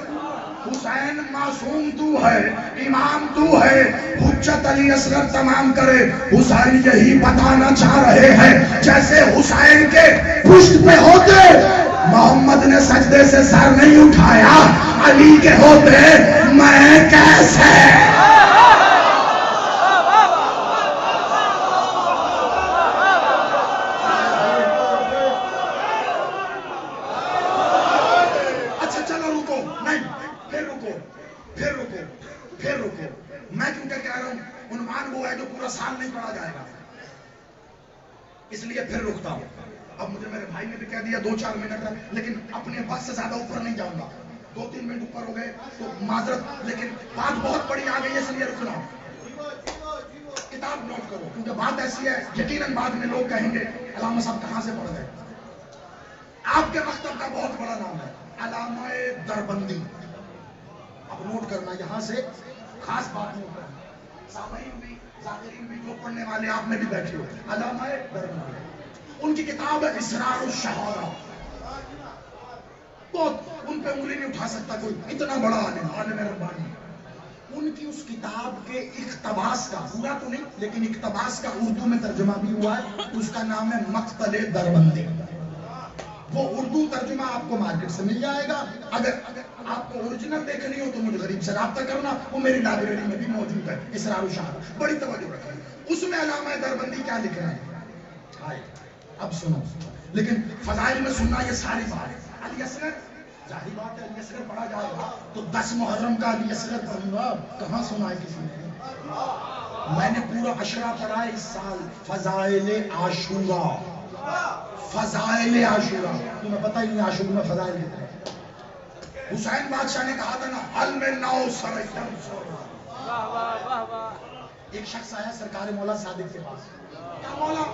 حسین معصوم تو ہے, امام تو ہے. حجت علی اصغر تمام کرے. حسین یہی بتانا چاہ رہے ہیں جیسے حسین کے پشت پہ ہوتے محمد نے سجدے سے سر نہیں اٹھایا, علی کے ہوتے میں کیسے. اس لیے پھر رکتا ہوں. اب مجھے میرے بھائی نے بھی کہہ دیا 2-4 منٹ ہے, لیکن اپنے وقت سے زیادہ اوپر نہیں جاؤں گا. 2-3 منٹ اوپر ہو گئے تو معذرت, لیکن بات بہت بڑی آ گئی ہے اس لیے رکنا ہوں. کتاب نوٹ کرو کیونکہ بات ایسی ہے یقیناً بعد میں لوگ کہیں گے علامہ صاحب کہاں سے پڑھ گئے. آپ کے مکتب کا بہت بڑا نام ہے علامہ دربندی. اب نوٹ کرنا, یہاں سے خاص بات نوٹ کرنا. سامعین بھی ذاکرین بھی جو پڑھنے والے آپ میں بھی بیٹھے ہو, علامہ دربندی, ان کی کتاب ہے اسرار الشہارہ. بہت ان پہ انگلی نہیں اٹھا سکتا کوئی, اتنا بڑا عالم ربانی. ان کی اس کتاب کے اقتباس کا, پورا تو نہیں لیکن اقتباس کا اردو میں ترجمہ بھی ہوا ہے. اس کا نام ہے مقتل دربندی. وہ اردو ترجمہ آپ کو مارکیٹ سے مل جائے گا. اگر آپ کو اوریجنل دیکھنی ہو تو مجھے غریب سے رابطہ کرنا, وہ میری لائبریری میں بھی موجود ہے. اسرار الشہارہ, بڑی توجہ رکھیں. اس میں علامہ دربندی کیا لکھ رہے ہیں اب سنو, لیکن فضائل میں سننا یہ ساری بات ہے. علی اصغر, ظاہر بات ہے علی اصغر پڑھا جائے گا تو 10 محرم کا علی اصغر پڑھوں گا. کہاں سنا ہے کسی نے؟ میں نے پورا عشرہ پڑھا ہے اس سال. فضائل عاشورہ, فضائل عاشورہ. تمہیں پتہ ہی نہیں عاشورہ میں فضائل کتنے. حسین بادشاہ نے کہا تھا نا حل میں ناؤ سرکم سورا. ایک شخص آیا سرکار مولا صادق کے پاس. کیا مولا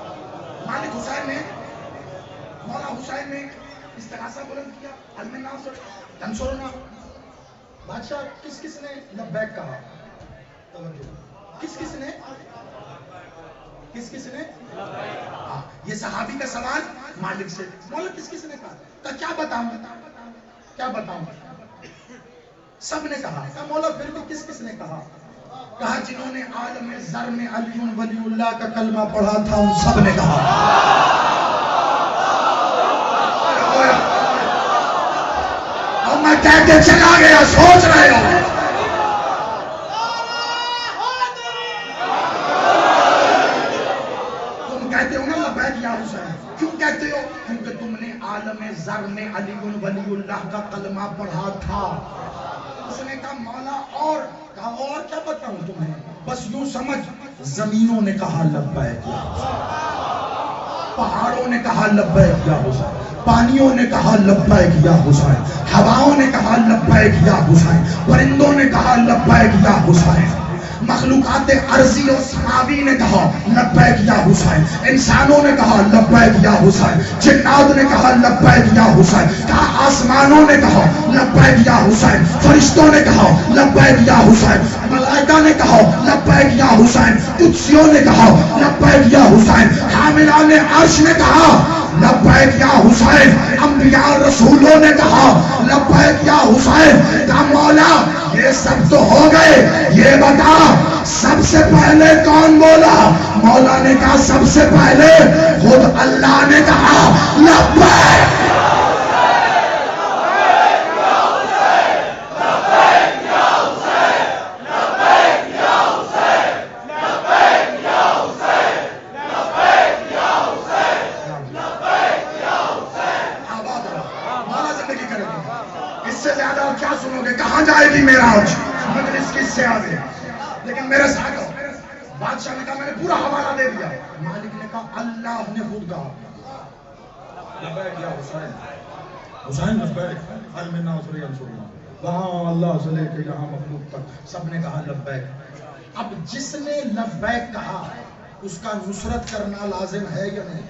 مالک حسین نے, مولا حسین نے استغاثہ بلند کیا, حل میں ناؤ سرکم سورا. بادشاہ کس کس نے لبیک کہا؟ کس کس نے, کس کس نے؟ یہ صحابی کا سوال مالک سے. مولا کس کس نے کہا؟ کیا بتاؤں, کیا بتاؤں؟ سب نے کہا. مولا پھر بھی کس کس نے کہا؟ کہا جنہوں نے عالم ذر میں علی ولی اللہ کا کلمہ پڑھا تھا ان سب نے کہا. اور میں کہہ کے چلا گیا, سوچ رہے ہو تم کہتے ہو نا لبیک یا حسین, کیوں کہتے ہو؟ کیونکہ تم نے عالم ذر میں علی ولی اللہ کا کلمہ پڑھا تھا. اس نے کہا مولا اور, کہا اور کیا بتاؤں تمہیں, بس یوں سمجھ زمینوں نے کہا لبیک یا حسین, پہاڑوں نے کہا لبیک یا حسین, پانیوں نے کہا لبیک یا حسین, ہواؤں نے کہا لبیک یا حسین, پرندوں نے کہا لبیک یا حسین, مخلوقات ارضی و سماوی نے کہا لبیک یا حسین, انسانوں نے کہا لبیک یا حسین, جنات نے کہا لبیک یا حسین, کہا آسمانوں نے کہا لبیک یا حسین, فرشتوں نے کہا لبیک یا حسین, ملائکہ نے کہا لبیک یا حسین, قدسیوں نے کہا لبیک یا حسین, حاملان عرش نے کہا لبیک یا حسین, انبیاء انبیاء رسولوں نے کہا لبیک یا حسین، کہا مولا یہ سب تو ہو گئے، یہ بتا سب سے پہلے کون بولا؟ مولا نے کہا سب سے پہلے خود اللہ نے کہا لبیک میراج مجلس کس سے آگے، لیکن میرے ساتھ بادشاہ نے کہا میں نے پورا حوالہ دے دیا. مالک نے کہا اللہ نے خود کہا لبیک یا حسین، حسین لبیک حل منا اسری انصرنا، وہاں اللہ سے لے کے یہاں مخلوق تک سب نے کہا لبیک. اب جس نے لبیک کہا اس کا نصرت کرنا لازم ہے یا نہیں؟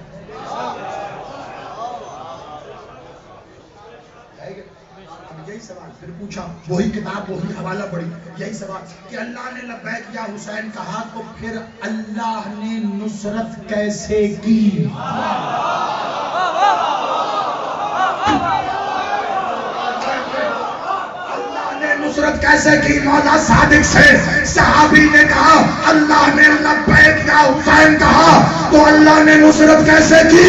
یہی سوال پھر پوچھا، وہی کتاب وہی حوالہ پڑھی، یہی سوال کہ اللہ نے لبیک یا حسین کہا تو پھر اللہ نے نصرت کیسے کی؟ اللہ نے نصرت کیسے کی؟ مولا صادق سے صحابی نے کہا اللہ نے لبیک یا حسین کہا تو اللہ نے نصرت کیسے کی؟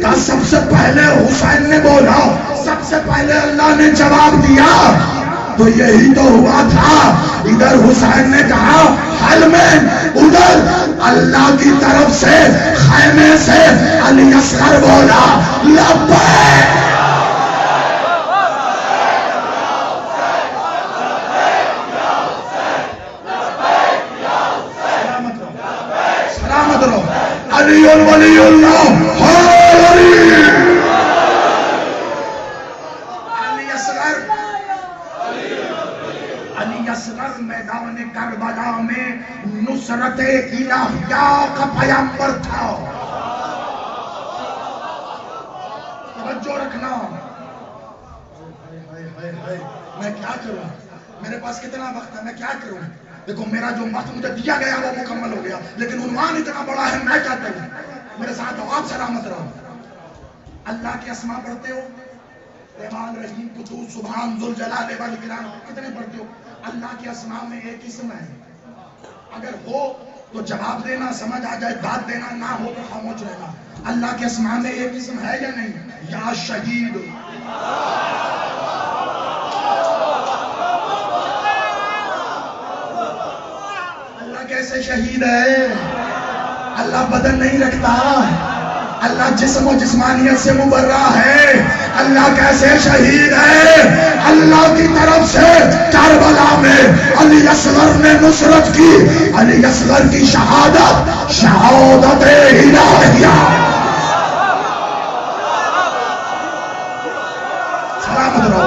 کہا سب سے پہلے حسین نے بولا، سب سے پہلے اللہ نے جواب دیا. تو یہی تو ہوا تھا، ادھر حسین نے کہا حل میں، ادھر اللہ کی طرف سے خیمے سے علی اصغر بولا لبیک. سلامت رہو. علی ولی اللہ، میدان کربلا میں نصرت الہیہ کا پیغمبر تھا. توجہ رکھنا. میں کیا کروں؟ میرے پاس کتنا وقت ہے، میں کیا کروں؟ دیکھو میرا جو وقت مجھے دیا گیا وہ مکمل ہو گیا، لیکن عنوان اتنا بڑا ہے، میں کیا کروں؟ میرے ساتھ ہو، آپ سلامت رہو. اللہ کے اسماء پڑھتے ہو؟ رحمان رحیم قدوس سبحان ذوالجلال والاکرام کتنے پڑھتے ہو؟ اللہ کے اسماء میں ایک اسم ہے، اگر ہو تو جواب دینا، سمجھ آ جائے بات دینا، نہ ہو تو خاموش رہنا. اللہ کے اسماء میں ایک اسم ہے یا نہیں؟ یا شہید. اللہ کیسے شہید ہے؟ اللہ بدن نہیں رکھتا، اللہ جسم و جسمانیت سے مبرہ ہے. اللہ کیسے شہید ہے؟ اللہ کی طرف سے کربلا میں علی اصغر نے نصرت کی. علی اصغر کی شہادت شہادت الہیہ. سلامت رہو.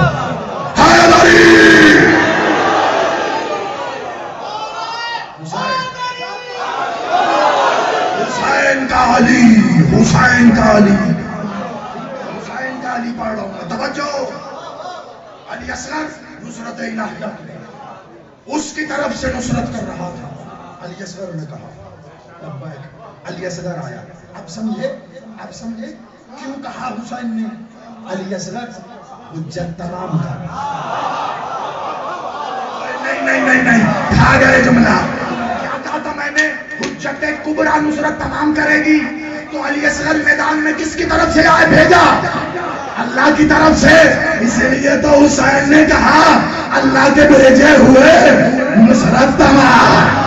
حسین کا علی، حسین کا علی، حسین کا علی پڑھ رہا ہوں. توجہ. علی اصغر نصرت الہیہ اس کی طرف سے نصرت کر رہا تھا. علی اصغر نے کہا لبیک. علی اصغر آیا. اب سمجھے، اب سمجھے کیوں کہا حسین نے؟ علی اصغر حجت تمام تھا. نہیں کھا گئے جملہ. کیا کہا تھا میں نے؟ حجت کبریٰ نصرت تمام کرے گی. تو علی اصغر میدان میں کس کی طرف سے آئے؟ بھیجا اللہ کی طرف سے. اس لیے تو حسین نے کہا اللہ کے بھیجے ہوئے نصرت تمام.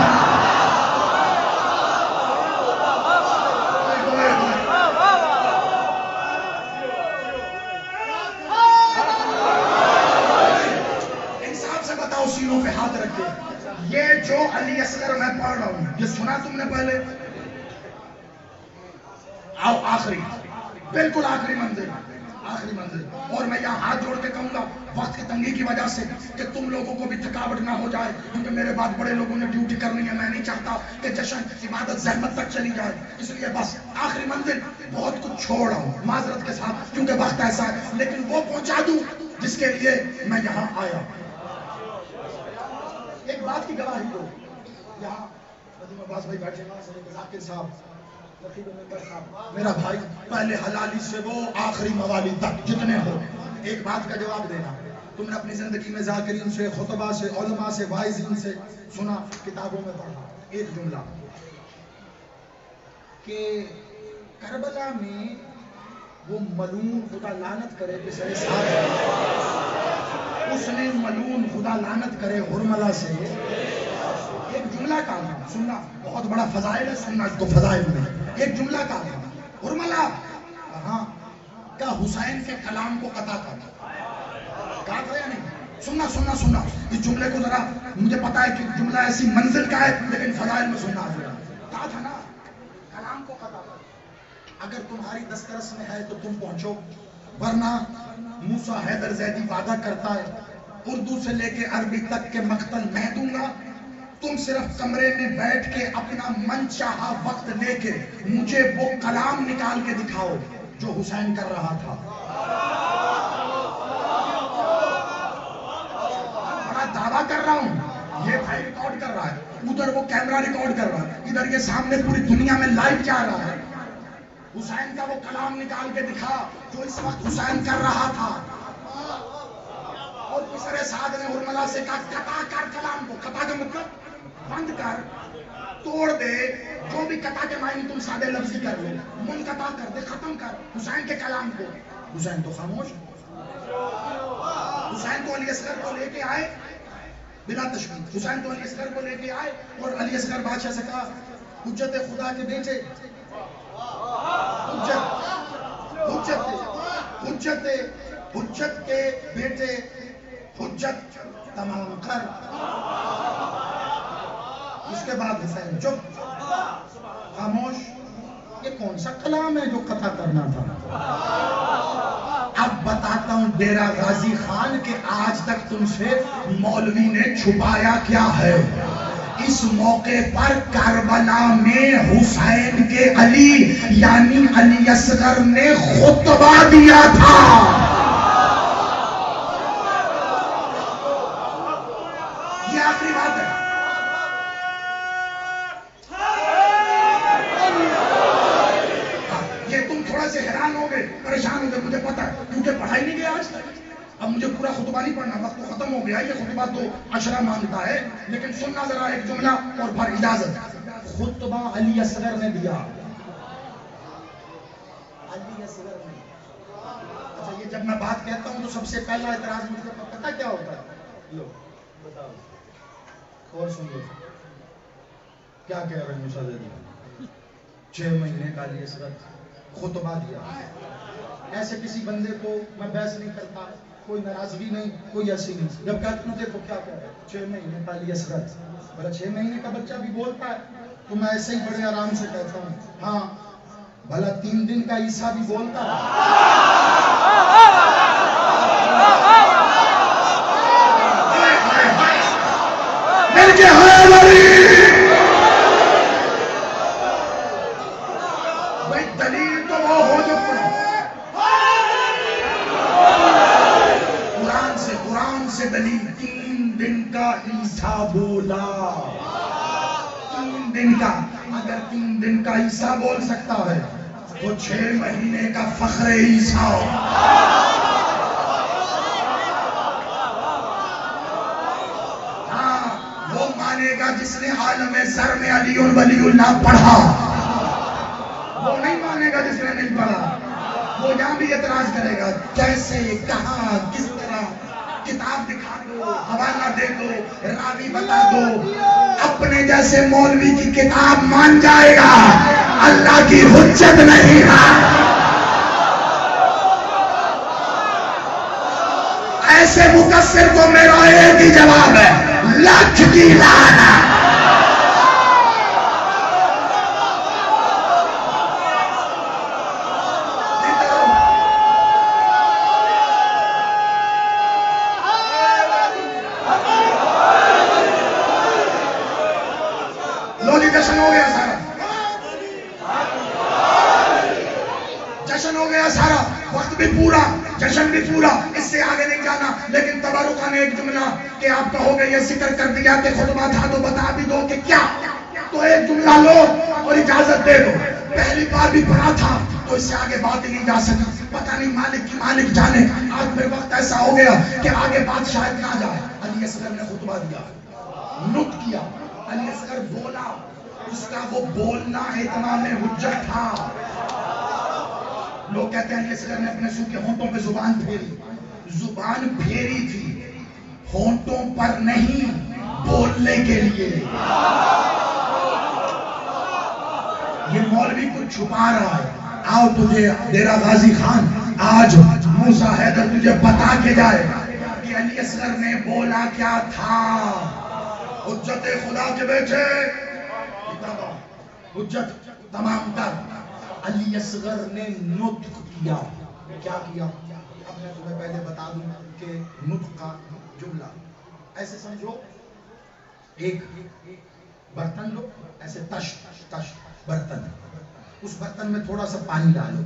انصاف سے بتاؤ، سینوں پہ ہاتھ رکھ کے، یہ جو علی اصغر میں پڑھ رہا ہوں یہ سنا تم نے پہلے؟ آؤ آخری، بالکل آخری منزل، آخری منزل. اور میں یہاں ہاتھ جوڑ کے کہوں گا وقت کی تنگی کی وجہ سے کہ تم لوگوں کو بھی تھکاوٹ نہ ہو جائے، کیونکہ میرے بعد بڑے لوگوں نے ڈیوٹی کرنی ہے. میں نہیں چاہتا کہ جشن عبادت زحمت تک چلی جائے، اس لیے بس آخری منزل. بہت کچھ چھوڑ رہا ہوں معذرت کے ساتھ کیونکہ وقت ایسا ہے، لیکن وہ پہنچا دوں جس کے لیے میں یہاں آیا. ایک بات کی گواہی دو. یہاں ندیم عباس بھائی بیٹھے ہیں، ذاکر صاحب میرا بھائی پہلے حلالی سے وہ آخری موالی تک جتنے ہو، ایک بات کا جواب دینا، تم نے اپنی زندگی میں ذاکرین سے، خطبہ سے، علماء سے، واعظین سے سنا، کتابوں میں پڑھا ایک جملہ کہ کربلا میں وہ ملعون خدا لعنت کرے پسرے صاحب، اس نے ملعون خدا لعنت کرے ہرملا سے ایک جملہ کہا تھا، سننا بہت بڑا فضائل ہے، سننا اس کو فضائل میں ایک جملہ کہا تھا، ہرملا ہاں کیا حسین کے کلام کو قطع کرنا کہا تھا یا نہیں؟ سننا اس جملے کو ذرا، مجھے پتا ہے کہ جملہ ایسی منزل کا ہے لیکن فضائل میں سننا ضرور کہا تھا نا، کلام کو قطع کرنا، اگر تمہاری دسترس میں ہے تو تم پہنچو، ورنہ موسیٰ حیدر زیدی وعدہ کرتا ہے اردو سے لے کے عربی تک کے مقتل میں دوں گا، تم صرف کمرے میں بیٹھ کے اپنا من چاہا وقت لے کے مجھے وہ کلام نکال کے دکھاؤ جو حسین کر رہا تھا۔ بڑا دعویٰ کر رہا ہوں، یہ بھائی ریکارڈ کر رہا ہے، ادھر وہ کیمرہ ریکارڈ کر رہا ہے، ادھر یہ سامنے پوری دنیا میں لائیو جا رہا ہے، حسین کا وہ کلام نکال کے دکھا جو اس وقت حسین کر رہا تھا۔ اور پسرے سعد نے ہرملا سے کہا قطع کر کلام کو، قطع کا مطلب بند کر، توڑ دے، جو بھی قطع کے معنی تم سادے لفظی کر لو، منقطع کر دے، ختم کر حسین کے کلام کو۔ حسین تو خاموش، حسین تو علی اصغر کو لے کے آئے بلا تشبیہ، حسین تو علی اصغر کو لے کے آئے اور علی اصغر بادشاہ سے کہا حجت خدا کے بیٹے، حجت کے بیٹے حجت تمام کر۔ اس کے بعد حسین چپ، خاموش، یہ کون سا کلام ہے جو قطع کرنا تھا؟ اب بتاتا ہوں ڈیرہ غازی خان کہ آج تک تم سے مولوی نے چھپایا کیا ہے۔ اس موقع پر کربلا میں حسین کے علی یعنی علی اصغر نے خطبہ دیا تھا۔ یہ آخری بات ہے۔ یہ تم تھوڑا سے حیران ہو گئے، پریشان ہو گئے، مجھے پتا ہے کیونکہ پڑھائی نہیں گیا آج تک، اب مجھے پورا خطبہ نہیں پڑھنا، وقت تو ختم ہو گیا، یہ خطبہ تو عشرہ مانگتا ہے، لیکن سننا ذرا ایک جملہ اور پھر اجازت۔ خطبہ علی اصغر نے دیا، علی اصغر نے۔ اچھا یہ جب میں بات کہتا ہوں تو سب سے پہلا اعتراض مجھے پتا کیا ہوتا ہے؟ لو بتاؤ اور سن لو کیا کہہ رہے ہیں موسیٰ زیدی، 6 مہینے کا علی اصغر خطبہ دیا۔ ایسے کسی بندے کو میں بحث نہیں کرتا، کوئی ناراضگی نہیں، کوئی ایسی نہیں، جب کہتے ہیں دیکھو کیا کہہ رہے ہیں 6 مہینے کا علی اصغر، بھلا 6 مہینے کا بچہ بھی بولتا ہے تو میں ایسے ہی بڑے آرام سے کہتا ہوں ہاں بھلا 3 دن کا عیسیٰ بھی بولتا ہے۔ بھائی دلیل تو وہ ہو جو قرآن سے دلیل، 3 دن کا عیسیٰ بولا، 3 دن کا، اگر 3 دن کا عیسیٰ بول سکتا ہے تو 6 مہینے کا فخر عیسیٰ۔ ہاں وہ مانے گا جس نے عالم زر میں علی ولی اللہ پڑھا، وہ نہیں مانے گا جس نے نہیں پڑھا، وہ یہاں بھی اعتراض کرے گا کیسے، کہاں، کس طرح، کتاب دکھا دو، حوالہ دے دو، راوی بتا دو، اپنے جیسے مولوی کی کتاب مان جائے گا، اللہ کی حجت نہیں ہے۔ ایسے مقصر کو میرا ایک ہی جواب ہے، لاکھ کی لعنت۔ جشن ہو گیا سارا، جشن ہو گیا سارا، وقت بھی پورا، جشن بھی پورا، اس سے آگے نہیں جانا، لیکن تبرکہ نے ایک جملہ کہ آپ کہو گے یہ ذکر کر دیا کہ خطبہ تھا تو بتا بھی دو کہ کیا، تو ایک جملہ لو اور اجازت دے دو۔ پہلی بار بھی پڑھا تھا تو اس سے آگے بات ہی نہیں جا سکی. پتہ نہیں مالک کی مالک جانے. آج پھر وقت ایسا ہو گیا کہ آگے بات شاید نہ جائے. علی اصغر نے خطبہ دیا, نطق کیا, علی اصغر بولا. اس کا وہ بولنا اتمام حجت تھا. لوگ کہتے ہیں علی اصغر نے اپنے سو کے ہونٹوں پہ زبان پھیری. زبان پھیری تھی ہونٹوں پر نہیں, بولنے کے لیے. یہ مولوی کچھ چھپا رہا ہے. آؤ تجھے ڈیرہ غازی خان آج موسیٰ حیدر تجھے بتا کے جائے کہ علی اصغر نے بولا کیا تھا. حجت خدا کے بیٹے, حجت تمام تر. علی اصغر نے نطق کیا. کیا کیا؟ اب میں تمہیں پہلے بتا دوں کہ نطق کا جملہ ایسے سمجھو, ایک برتن لو, ایسے تش تش برتن, اس برتن میں تھوڑا سا پانی ڈالو.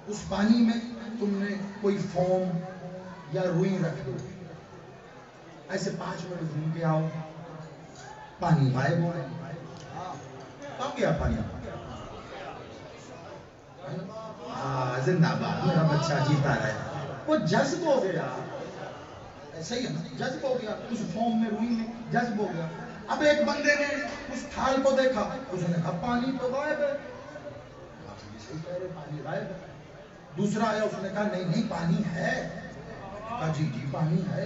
اس پانی میں تم نے کوئی فوم یا روئی رکھ دو. ایسے 5 منٹ گھوم کے آؤ, پانی غائب ہو رہا ہے. کہاں گیا پانی؟ زندہ باد, میرا بچہ جیتا رہے. وہ جذب ہو گیا. صحیح ہے نا, جذب ہو گیا. اس فوم میں روئی میں جذب ہو گیا. اب ایک بندے نے اس تھال کو دیکھا, اس نے کہا پانی تو غائب ہے. صحیح کہہ رہے, پانی غائب ہے. دوسرا آیا, اس نے کہا نہیں نہیں پانی ہے. کہا جی جی پانی ہے.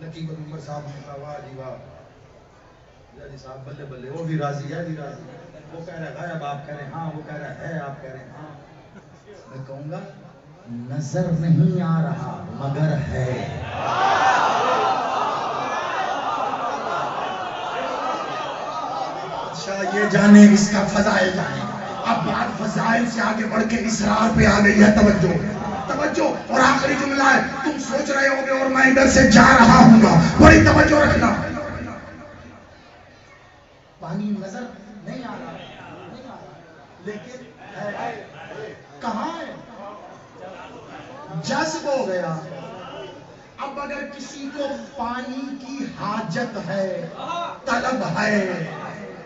نقیب عمر صاحب نے کہا واہ جی واہ, جی صاحب بلے بلے, وہ بھی راضی ہے, بھی راضی. وہ کہہ رہا ہے غائب, آپ کہہ رہے ہیں ہاں. وہ کہہ رہا ہے, آپ کہہ رہے ہیں ہاں. میں کہوں گا نظر نہیں آ رہا مگر ہے. بادشاہ یہ جانے, اس کا فضائل جانے. اب بات فضائل سے آگے بڑھ کے اسرار پہ آ گئی ہے. توجہ توجہ. اور آخری جملہ ہے, تم سوچ رہے ہوگے اور میں ادھر سے جا رہا ہوں گا, بڑی توجہ رکھنا. پانی نظر نہیں آ رہا, لیکن ہے. کہاں ہے؟ جذب ہو گیا. اب اگر کسی کو پانی کی حاجت ہے, طلب ہے,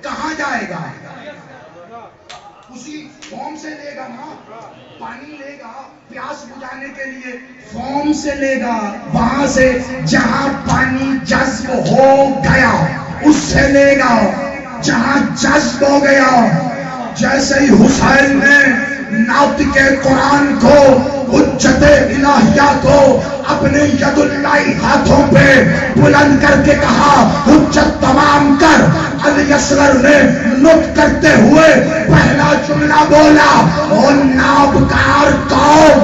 کہاں جائے گا؟ اسی فوم سے لے گا نا. پانی لے گا پیاس بجھانے کے لیے, فوم سے لے گا. وہاں سے جہاں پانی جذب ہو گیا اس سے لے گا. جہاں جذب ہو گیا, جیسے ہی حسین نے ناطق قرآن کو, حجت الہیہ کو اپنے ید اللہ ہاتھوں پہ بلند کر کے کہا حجت تمام کر, علی اصغر نے نطق کرتے ہوئے پہلا جملہ بولا, او نابکار قوم,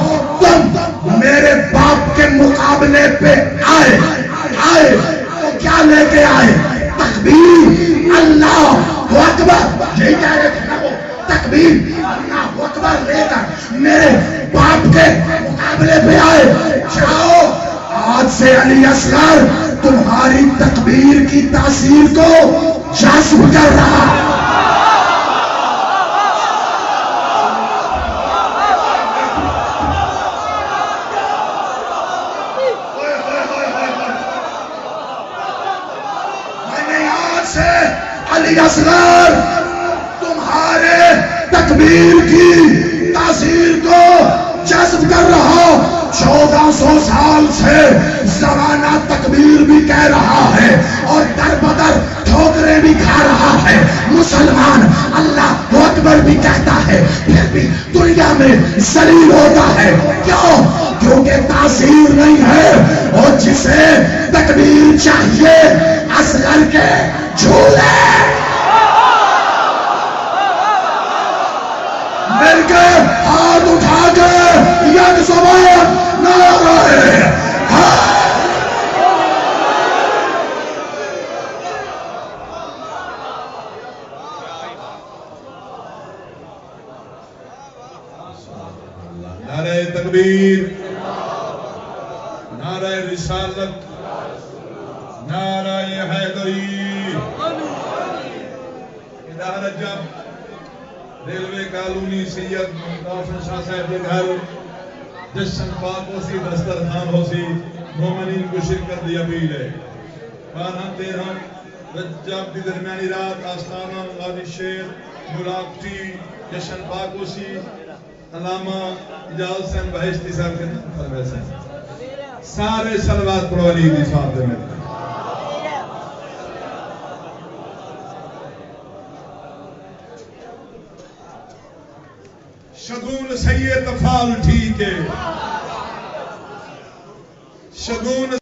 تم میرے باپ کے مقابلے پہ آئے تو کیا لے کے آئے؟ تکبیر, اللہ اکبر. یہی کہہ رہے تھے نا وہ, تکبیر اللہ اکبر لے کر میرے باپ کے مقابلے پہ آئے. جاؤ, آج سے علی اصغر تمہاری تکبیر کی تاثیر کو جذب کر رہا. میں نے آج سے علی اصغر تمہارے تکبیر کی تاثیر کو جذب کر رہا. 1400 سال سے زمانہ تکبیر بھی کہہ رہا ہے اور در بدر ٹھوکریں بھی کھا رہا ہے. مسلمان اللہ اکبر بھی کہتا ہے, پھر بھی دنیا میں ذلیل ہوتا ہے. کیوں؟ کیونکہ تاثیر نہیں ہے. اور جسے تکبیر چاہیے اصغر کے جھولے مل کے ہاتھ اٹھا کے یک زبان نعرہ نعرہ تکبیر, نعرہ رسالت, نعرہ حیدری. ادارہ جب ریلوے کالونی سید ممتاز شاہ صاحب کے گھر جشن پاک ہو سی, دسترخوان ہو سی, مومنین کو شرکت دی اپیل ہے. 12 13 رجب کی درمیانی رات آستانہ غازی شیر مراقبی جشن پاکوسی علامہ اجاز حسین بہشتی صاحب کے نام پر ویسے سارے صلوات پڑھو علی دی صاحب دے میں شگون سید فال ٹھیک ہے شگون